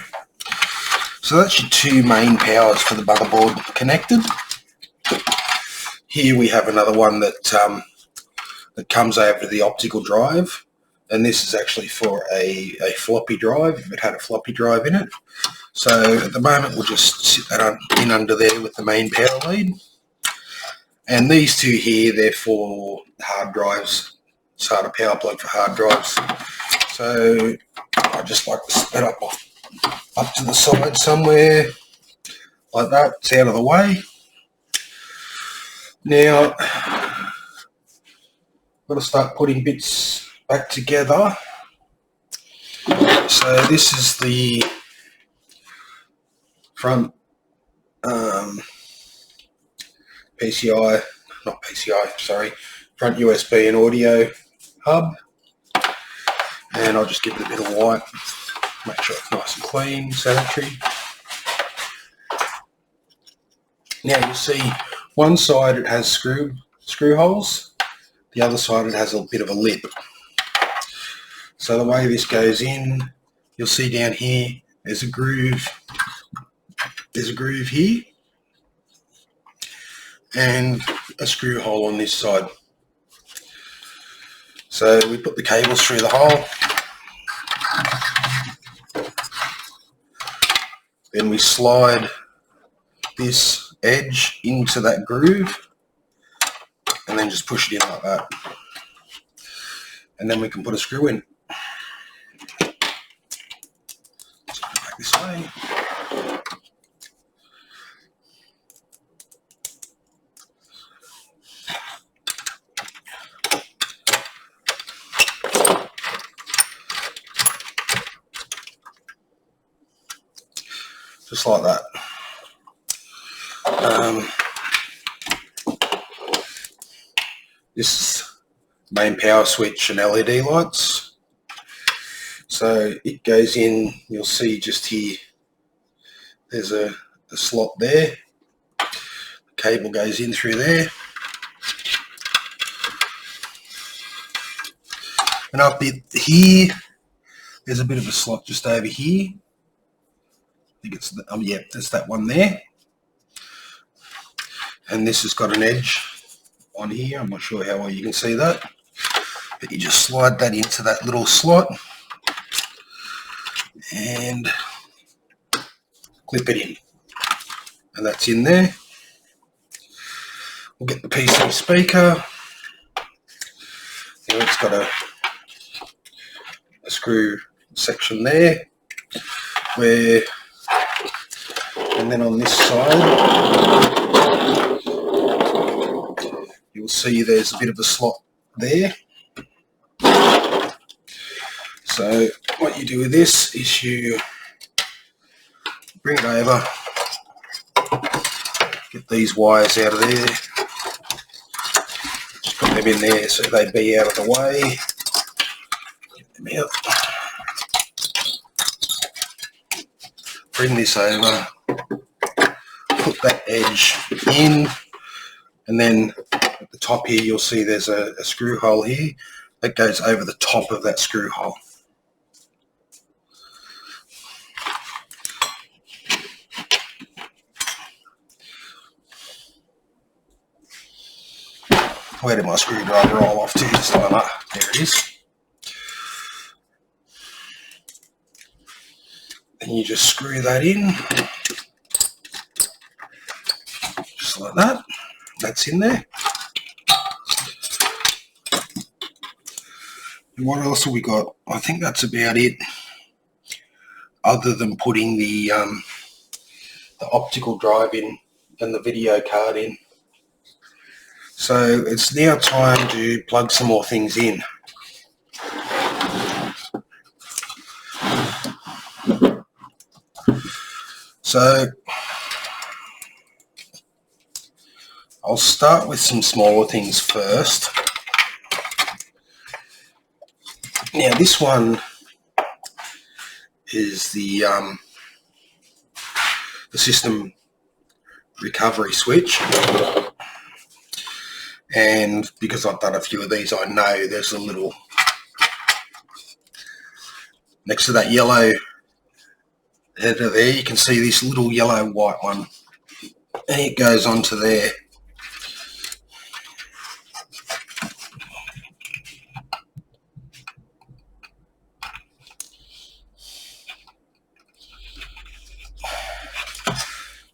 So that's your two main powers for the motherboard connected. Here we have another one that comes over the optical drive, and this is actually for a floppy drive, if it had a floppy drive in it. So at the moment we'll just sit that in under there with the main power lead. And these two here, they're for hard drives. Start a power plug for hard drives. So I just like to set up to the side somewhere like that. It's out of the way. Now, I've got to start putting bits back together. So this is the front front USB and audio hub. And I'll just give it a bit of white, make sure it's nice and clean, sanitary. Now you'll see one side it has screw holes, the other side it has a bit of a lip. So the way this goes in, you'll see down here, there's a groove here, and a screw hole on this side. So we put the cables through the hole, then we slide this edge into that groove, and then just push it in like that. And then we can put a screw in. Just go back this way. Just like that. This is main power switch and LED lights. So it goes in, you'll see just here, there's a slot there. The cable goes in through there. And up here, there's a bit of a slot just over here. I think it's, yeah, there's that one there. And this has got an edge on here. I'm not sure how well you can see that. But you just slide that into that little slot and clip it in. And that's in there. We'll get the PC speaker. Now it's got a screw section there, where, and then on this side you'll see there's a bit of a slot there. So what you do with this is you bring it over, get these wires out of there, just put them in there so they'd be out of the way. Get them out. Bring this over, put that edge in, and then at the top here you'll see there's a screw hole here that goes over the top of that screw hole. Where did my screwdriver roll off to this time? There it is. And you just screw that in, just like that. That's in there. And what else have we got? I think that's about it, other than putting the optical drive in and the video card in. So it's now time to plug some more things in. So I'll start with some smaller things first. Now this one is the system recovery switch, and because I've done a few of these, I know there's a little, next to that yellow header there, you can see this little yellow white one, and it goes onto there.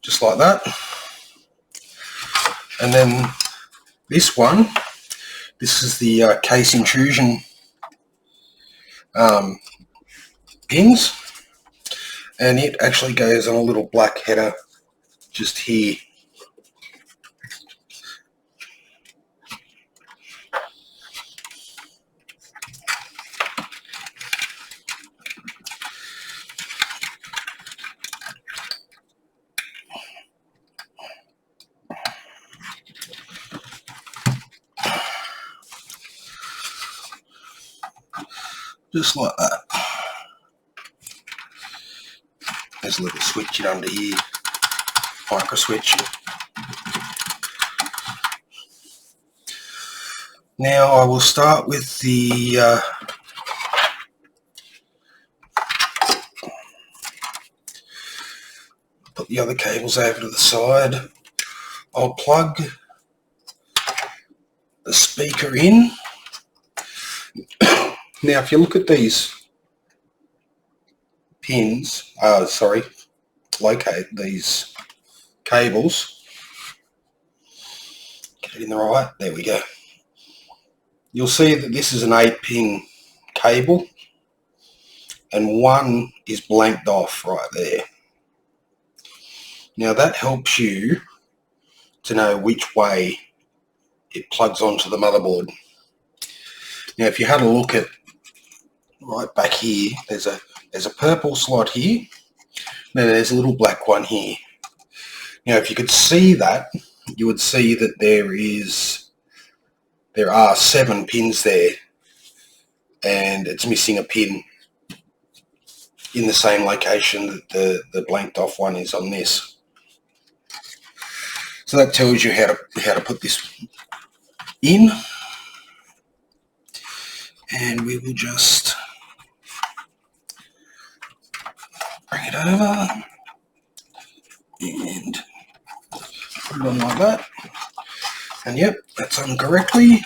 Just like that. And then this one, this is the case intrusion pins, and it actually goes on a little black header just here. Just like that. There's a little switch in under here, micro switch. Now I will start with the put the other cables over to the side. I'll plug the speaker in. Now if you look at these pins, locate these cables, get it in the right, there we go. You'll see that this is an 8-pin cable and one is blanked off right there. Now that helps you to know which way it plugs onto the motherboard. Now if you had a look at right back here, there's a purple slot here, then there's a little black one here. Now if you could see that, you would see that there are 7 pins there, and it's missing a pin in the same location that the blanked off one is on this. So that tells you how to put this in, and we will just bring it over and put it on like that. And yep, that's on correctly.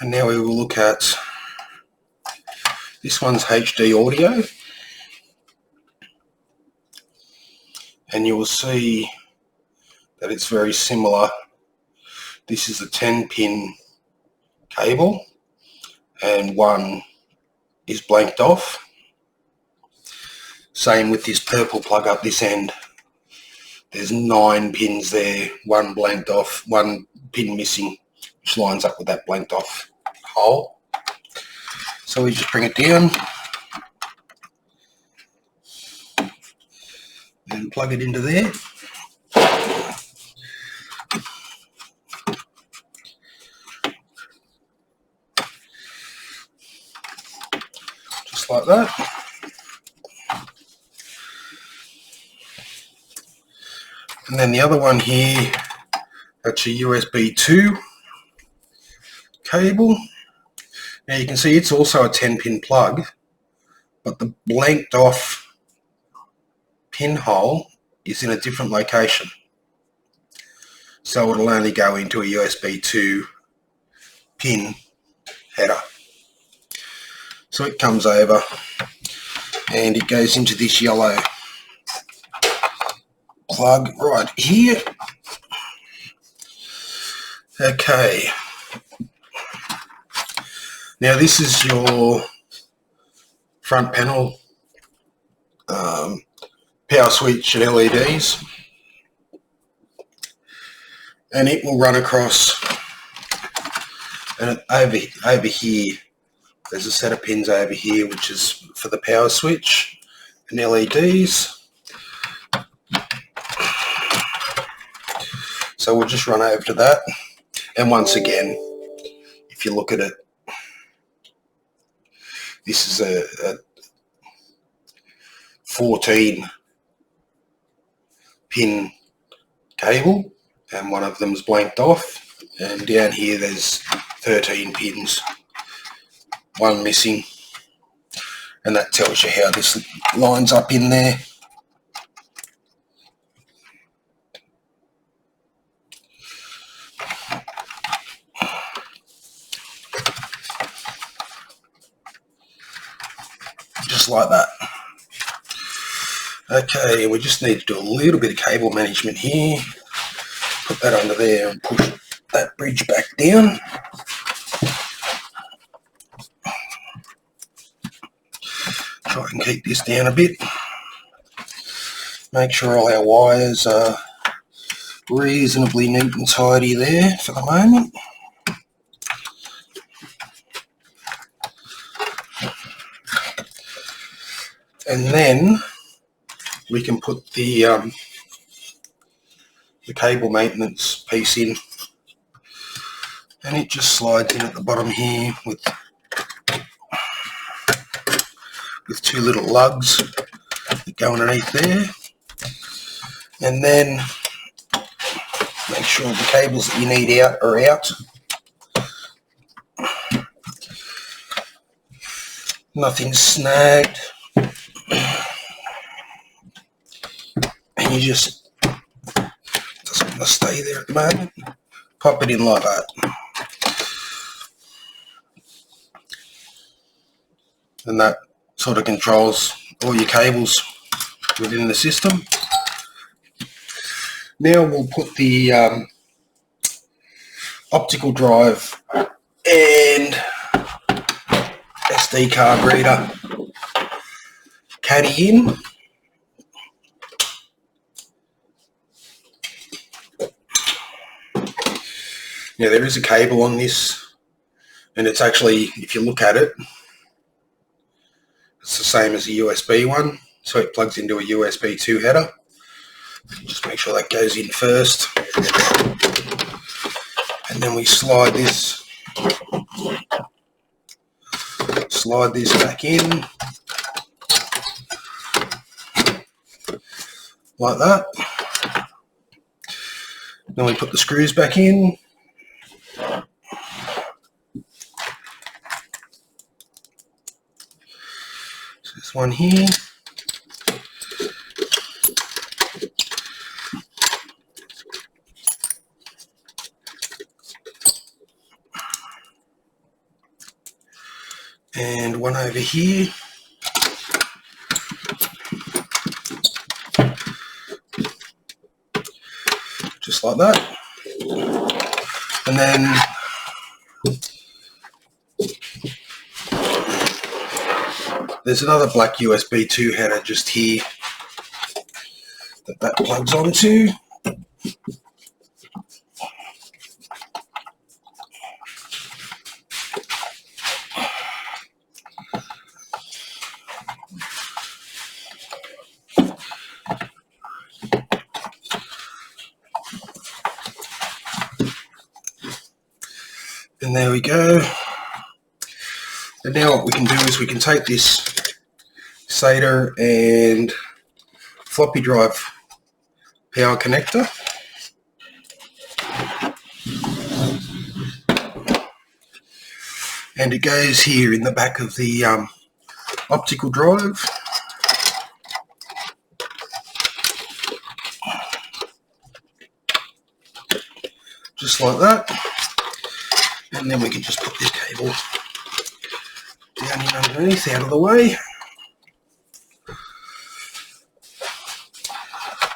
And now we will look at this one's HD audio. And you will see that it's very similar. This is a 10-pin cable and one is blanked off. Same with this purple plug up this end. There's 9 pins there, one blanked off, one pin missing, which lines up with that blanked off hole. So we just bring it down and plug it into there. Just like that. And then the other one here, that's a USB 2 cable. Now you can see it's also a 10-pin plug, but the blanked off pinhole is in a different location. So it'll only go into a USB 2 pin header. So it comes over and it goes into this yellow plug right here. Okay. Now this is your front panel power switch and LEDs, and it will run across, and over here there's a set of pins over here which is for the power switch and LEDs. So we'll just run over to that, and once again, if you look at it, this is a 14 pin cable and one of them is blanked off, and down here there's 13 pins, one missing, and that tells you how this lines up in there. Just like that. Okay, we just need to do a little bit of cable management here. Put that under there and push that bridge back down. Try and keep this down a bit. Make sure all our wires are reasonably neat and tidy there for the moment. And then we can put the cable maintenance piece in, and it just slides in at the bottom here with two little lugs that go underneath there. And then make sure the cables that you need out are out. Nothing's snagged. And you just doesn't want to stay there at the moment. Pop it in like that. And that sort of controls all your cables within the system. Now we'll put the optical drive and SD card reader caddy in. Now there is a cable on this, and it's actually, if you look at it, it's the same as a USB one, so it plugs into a USB 2 header. Just make sure that goes in first, and then we slide this back in like that. Then we put the screws back in. So this one here. And one over here. Just like that. And then there's another black USB 2 header just here that plugs onto. And there we go. And now what we can do is we can take this SATA and floppy drive power connector, and it goes here in the back of the optical drive. Just like that. And then we can just put this cable down in underneath, out of the way.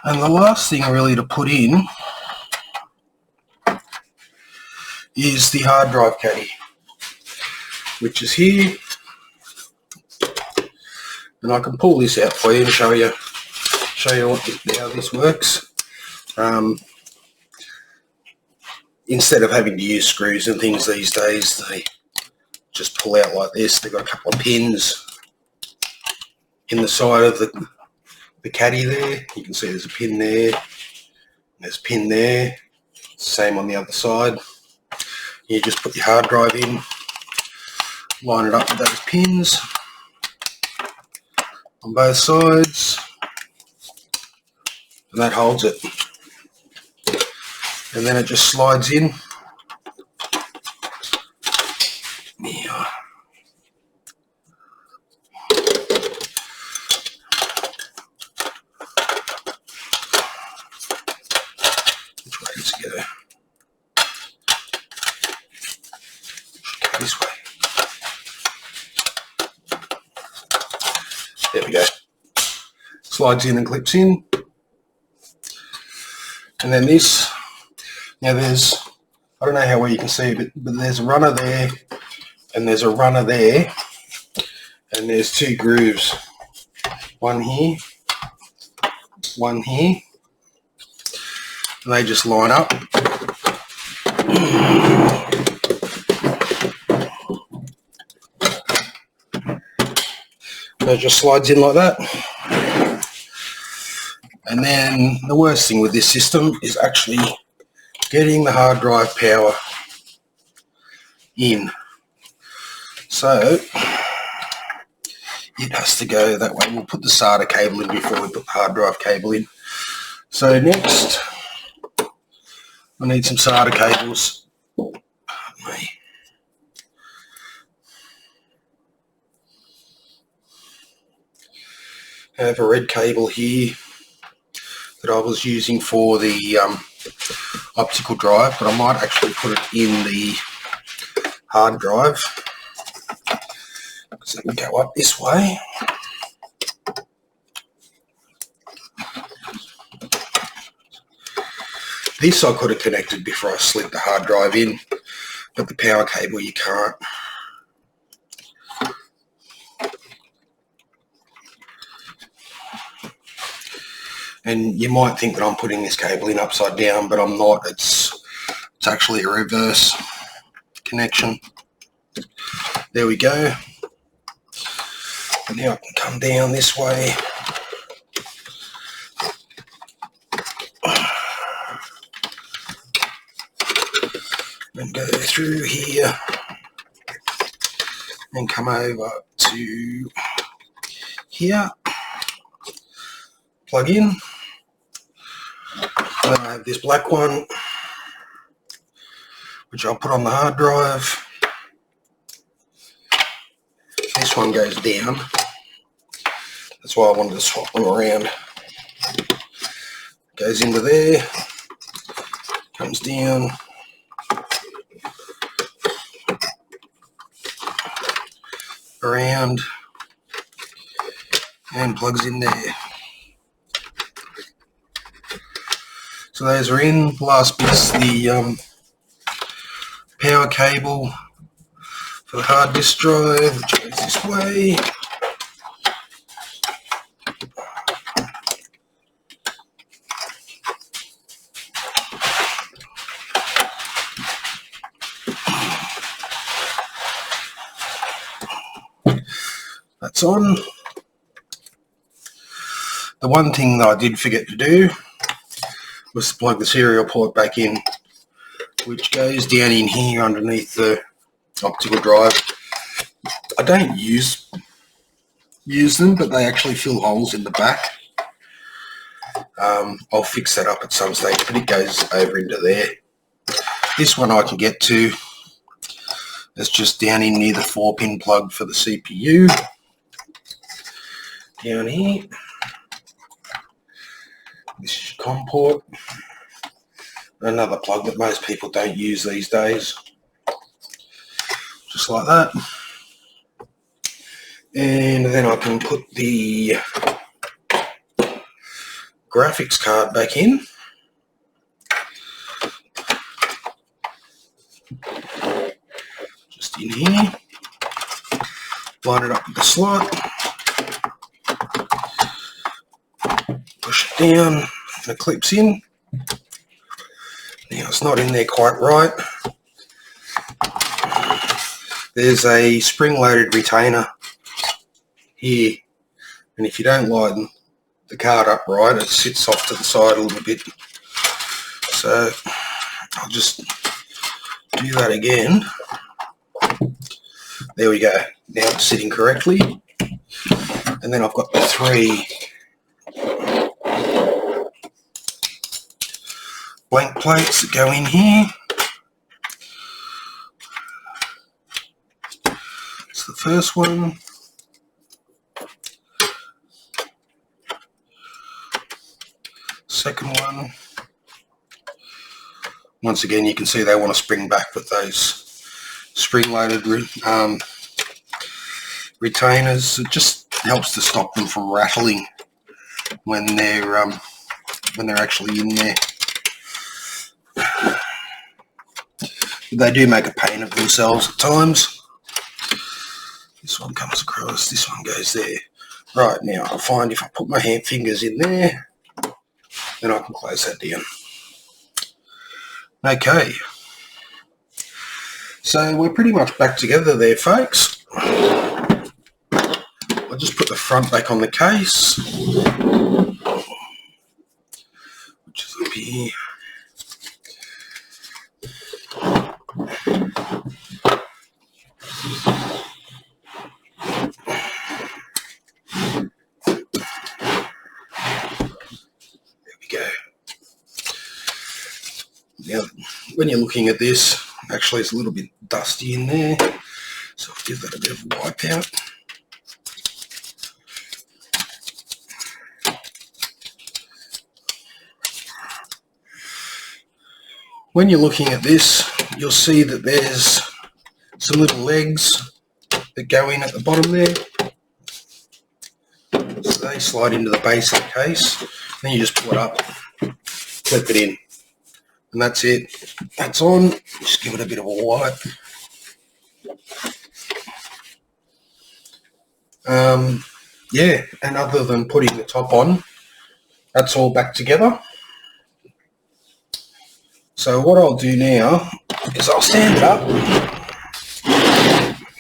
And the last thing really to put in is the hard drive caddy, which is here. And I can pull this out for you and show you how this works. Instead of having to use screws and things these days, they just pull out like this. They've got a couple of pins in the side of the caddy there. You can see there's a pin there, there's a pin there, same on the other side. You just put your hard drive in, line it up with those pins on both sides, and that holds it. And then it just slides in. Yeah. Which way does it go? This way. There we go. slides in and clips in. And then this, now there's, I don't know how well you can see it, but there's a runner there, and there's a runner there, and there's two grooves. One here, and they just line up. It just slides in like that. And then the worst thing with this system is actually getting the hard drive power in. So it has to go that way. We'll put the SATA cable in before we put the hard drive cable in. So next, I need some SATA cables. Pardon me. I have a red cable here that I was using for the optical drive, but I might actually put it in the hard drive because it can go up this way. This I could have connected before I slid the hard drive in, but the power cable you can't. And you might think that I'm putting this cable in upside down, but I'm not. It's actually a reverse connection. There we go. And now I can come down this way. And go through here. And come over to here. Plug in. Then I have this black one, which I'll put on the hard drive. This one goes down. That's why I wanted to swap them around. Goes into there, comes down, around, and plugs in there. So those are in. Last bit's the power cable for the hard disk drive, which goes this way. That's on. The one thing that I did forget to do was to plug the serial port back in, which goes down in here underneath the optical drive. I don't use them, but they actually fill holes in the back. I'll fix that up at some stage, but it goes over into there. This one I can get to. It's just down in near the 4-pin plug for the CPU. Down here. This is your COM port. Another plug that most people don't use these days. Just like that. And then I can put the graphics card back in. Just in here. Line it up with the slot. Push it down. And it clips in. Now it's not in there quite right. There's a spring-loaded retainer here, and if you don't line the card up right, it sits off to the side a little bit. So I'll just do that again. There we go. Now it's sitting correctly. And then I've got the 3 blank plates that go in here. It's the first one. Second one. Once again, you can see they want to spring back with those spring-loaded retainers. It just helps to stop them from rattling when they're actually in there. They do make a pain of themselves at times. This one comes across, this one goes there. Right, now I find if I put my fingers in there, then I can close that down. Okay. So we're pretty much back together there, folks. I'll just put the front back on the case, which is up here. Now, when you're looking at this, actually it's a little bit dusty in there, so I'll give that a bit of a wipe out. When you're looking at this, you'll see that there's some little legs that go in at the bottom there. So they slide into the base of the case, then you just pull it up, clip it in. And that's it. That's on. Just give it a bit of a wipe. Yeah, and other than putting the top on, that's all back together. So what I'll do now is I'll stand it up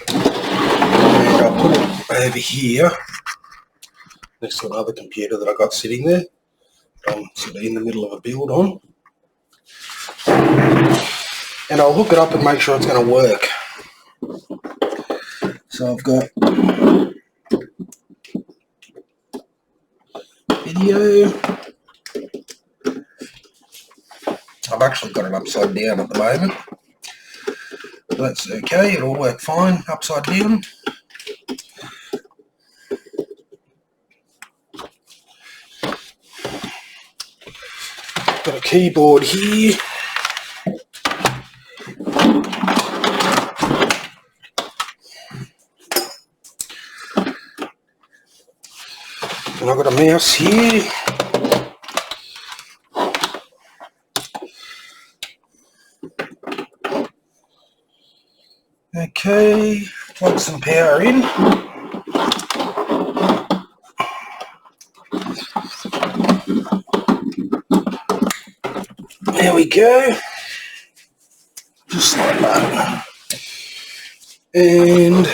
and I'll put it over here next to another computer that I got sitting there. I'm sort of in the middle of a build on. And I'll hook it up and make sure it's going to work. So I've got video. I've actually got it upside down at the moment. But that's okay, it'll work fine upside down. Got a keyboard here. And I've got a mouse here. Okay, plug some power in. There we go. Just like that. And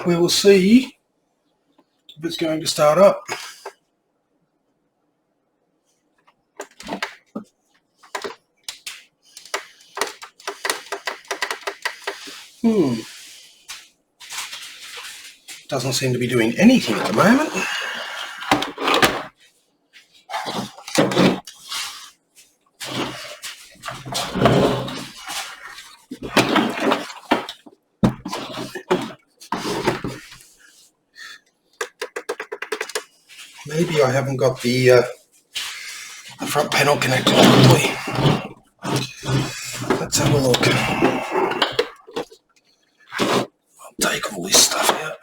we will see if it's going to start up. Doesn't seem to be doing anything at the moment. Maybe I haven't got the front panel connected properly. Let's have a look. I'll take all this stuff out.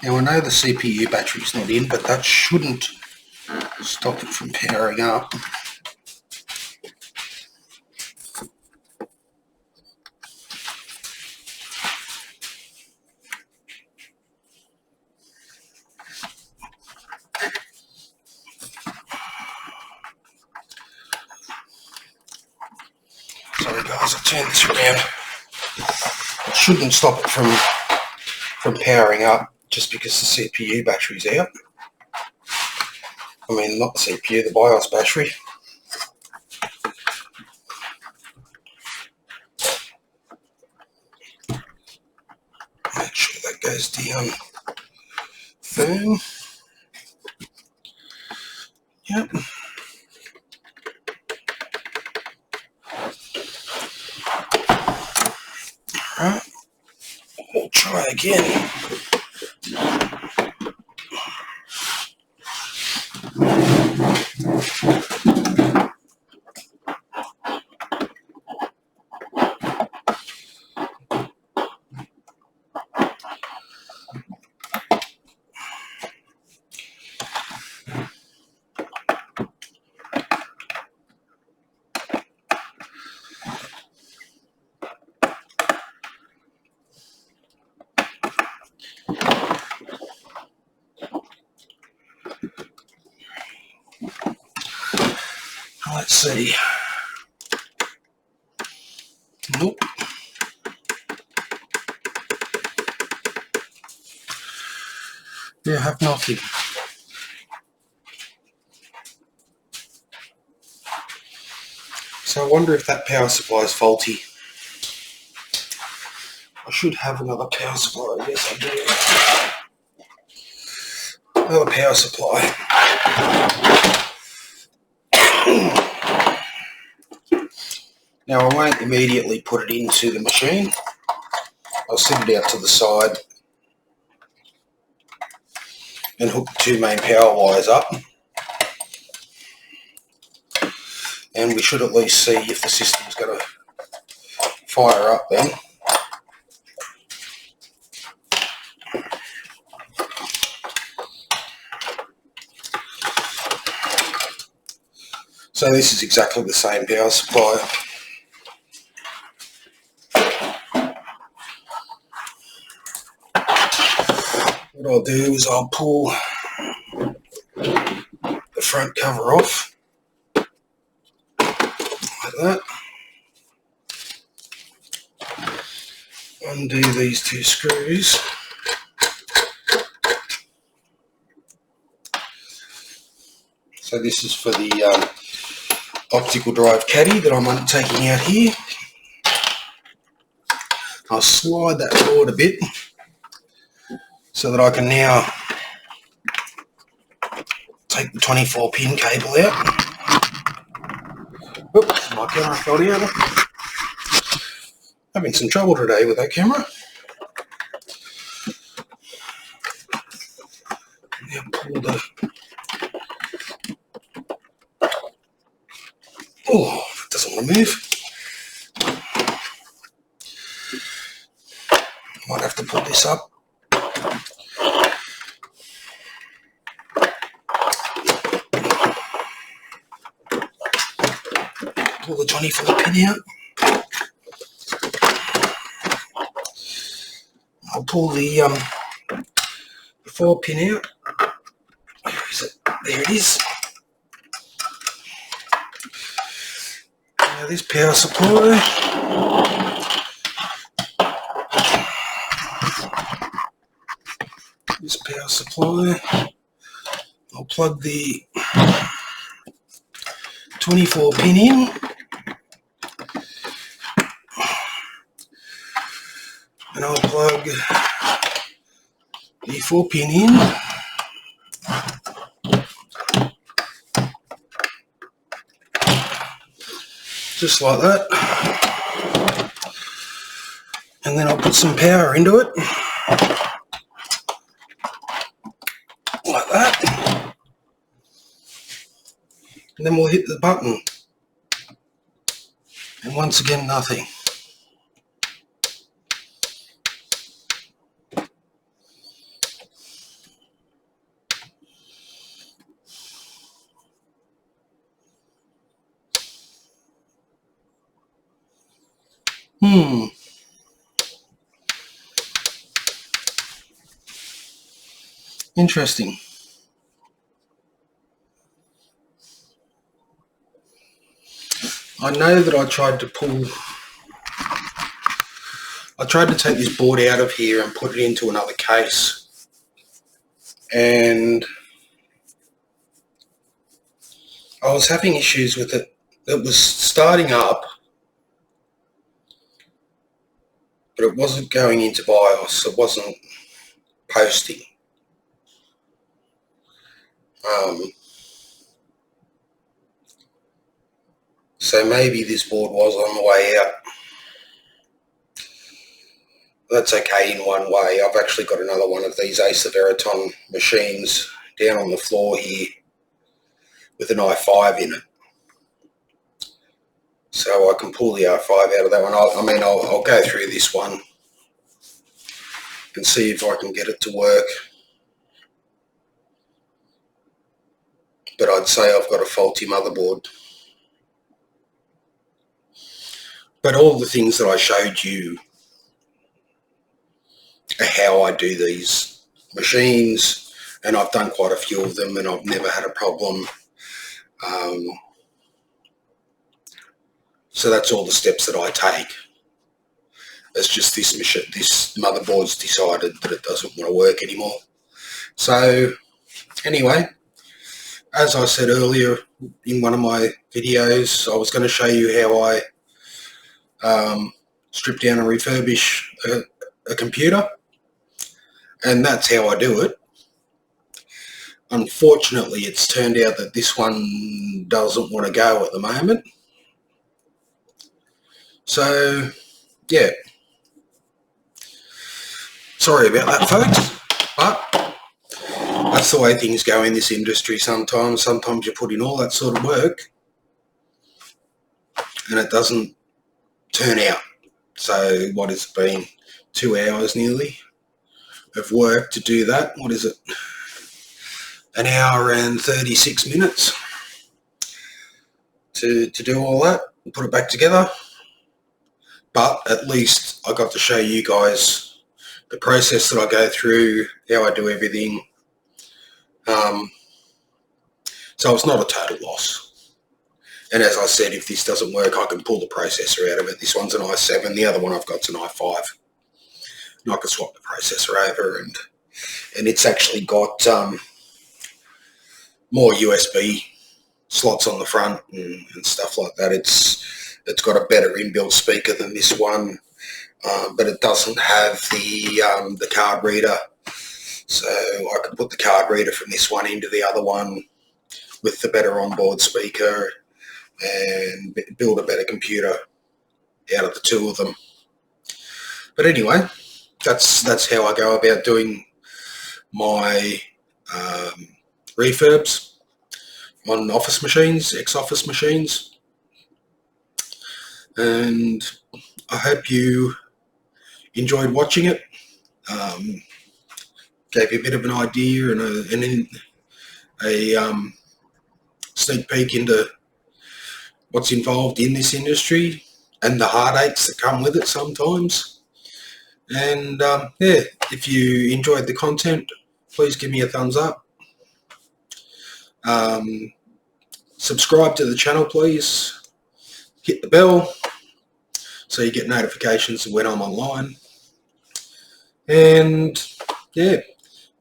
Now I know the CPU battery's not in, but that shouldn't stop it from powering up. Sorry guys, I'll turn this around. It shouldn't stop it from powering up just because the CPU battery's out. I mean, not the CPU, the BIOS battery. Make sure that goes down firm. Yep. Alright, we'll try again. Let's see. Nope. Yeah, I have nothing. So I wonder if that power supply is faulty. I should have another power supply. Yes, I do. Another power supply. Now I won't immediately put it into the machine. I'll set it out to the side and hook the two main power wires up. And we should at least see if the system's going to fire up then. So this is exactly the same power supply. What I'll do is I'll pull the front cover off, like that. Undo these two screws. So this is for the optical drive caddy that I'm taking out here. I'll slide that forward a bit so that I can now take the 24 pin cable out. Oops, my camera fell down. Having some trouble today with that camera. Now pull the... Oh, it doesn't want to move. Might have to pull this up. Pull the 24 pin out. I'll pull the 4 pin out. Where is it? There it is. Now this power supply. This power supply. I'll plug the 24 pin in. And I'll plug the 4 pin in. Just like that. And then I'll put some power into it. Like that. And then we'll hit the button. And once again, nothing. Interesting. I know that I tried to take this board out of here and put it into another case. And I was having issues with it. It was starting up, but it wasn't going into BIOS. It wasn't posting. So maybe this board was on the way out. That's okay in one way. I've actually got another one of these Ace of Veriton machines down on the floor here with an i5 in it. So I can pull the i5 out of that one. I'll go through this one and see if I can get it to work. But I'd say I've got a faulty motherboard. But all the things that I showed you are how I do these machines, and I've done quite a few of them and I've never had a problem. So that's all the steps that I take. It's just this motherboard's decided that it doesn't want to work anymore. So anyway, as I said earlier in one of my videos, I was going to show you how I strip down and refurbish a computer, and that's how I do it. Unfortunately, it's turned out that this one doesn't want to go at the moment. So yeah, sorry about that, folks, but that's the way things go in this industry sometimes. Sometimes you put in all that sort of work and it doesn't turn out. So what has it been? 2 hours nearly of work to do that. What is it? An hour and 36 minutes to do all that and put it back together. But at least I got to show you guys the process that I go through, how I do everything. So it's not a total loss. And as I said, if this doesn't work, I can pull the processor out of it. This one's an i7, the other one I've got's an i5. And I can swap the processor over, and it's actually got more USB slots on the front and stuff like that. It's got a better inbuilt speaker than this one, but it doesn't have the card reader. So I can put the card reader from this one into the other one with the better onboard speaker and build a better computer out of the two of them. But anyway, that's how I go about doing my refurbs on office machines, ex-office machines. And I hope you enjoyed watching it. Gave you a bit of an idea and a sneak peek into what's involved in this industry and the heartaches that come with it sometimes. And yeah, if you enjoyed the content, please give me a thumbs up. Subscribe to the channel, please. Hit the bell so you get notifications when I'm online. And yeah,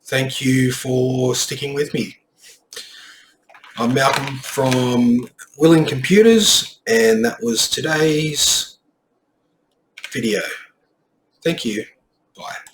thank you for sticking with me. I'm Malcolm from Willing Computers, and that was today's video. Thank you. Bye.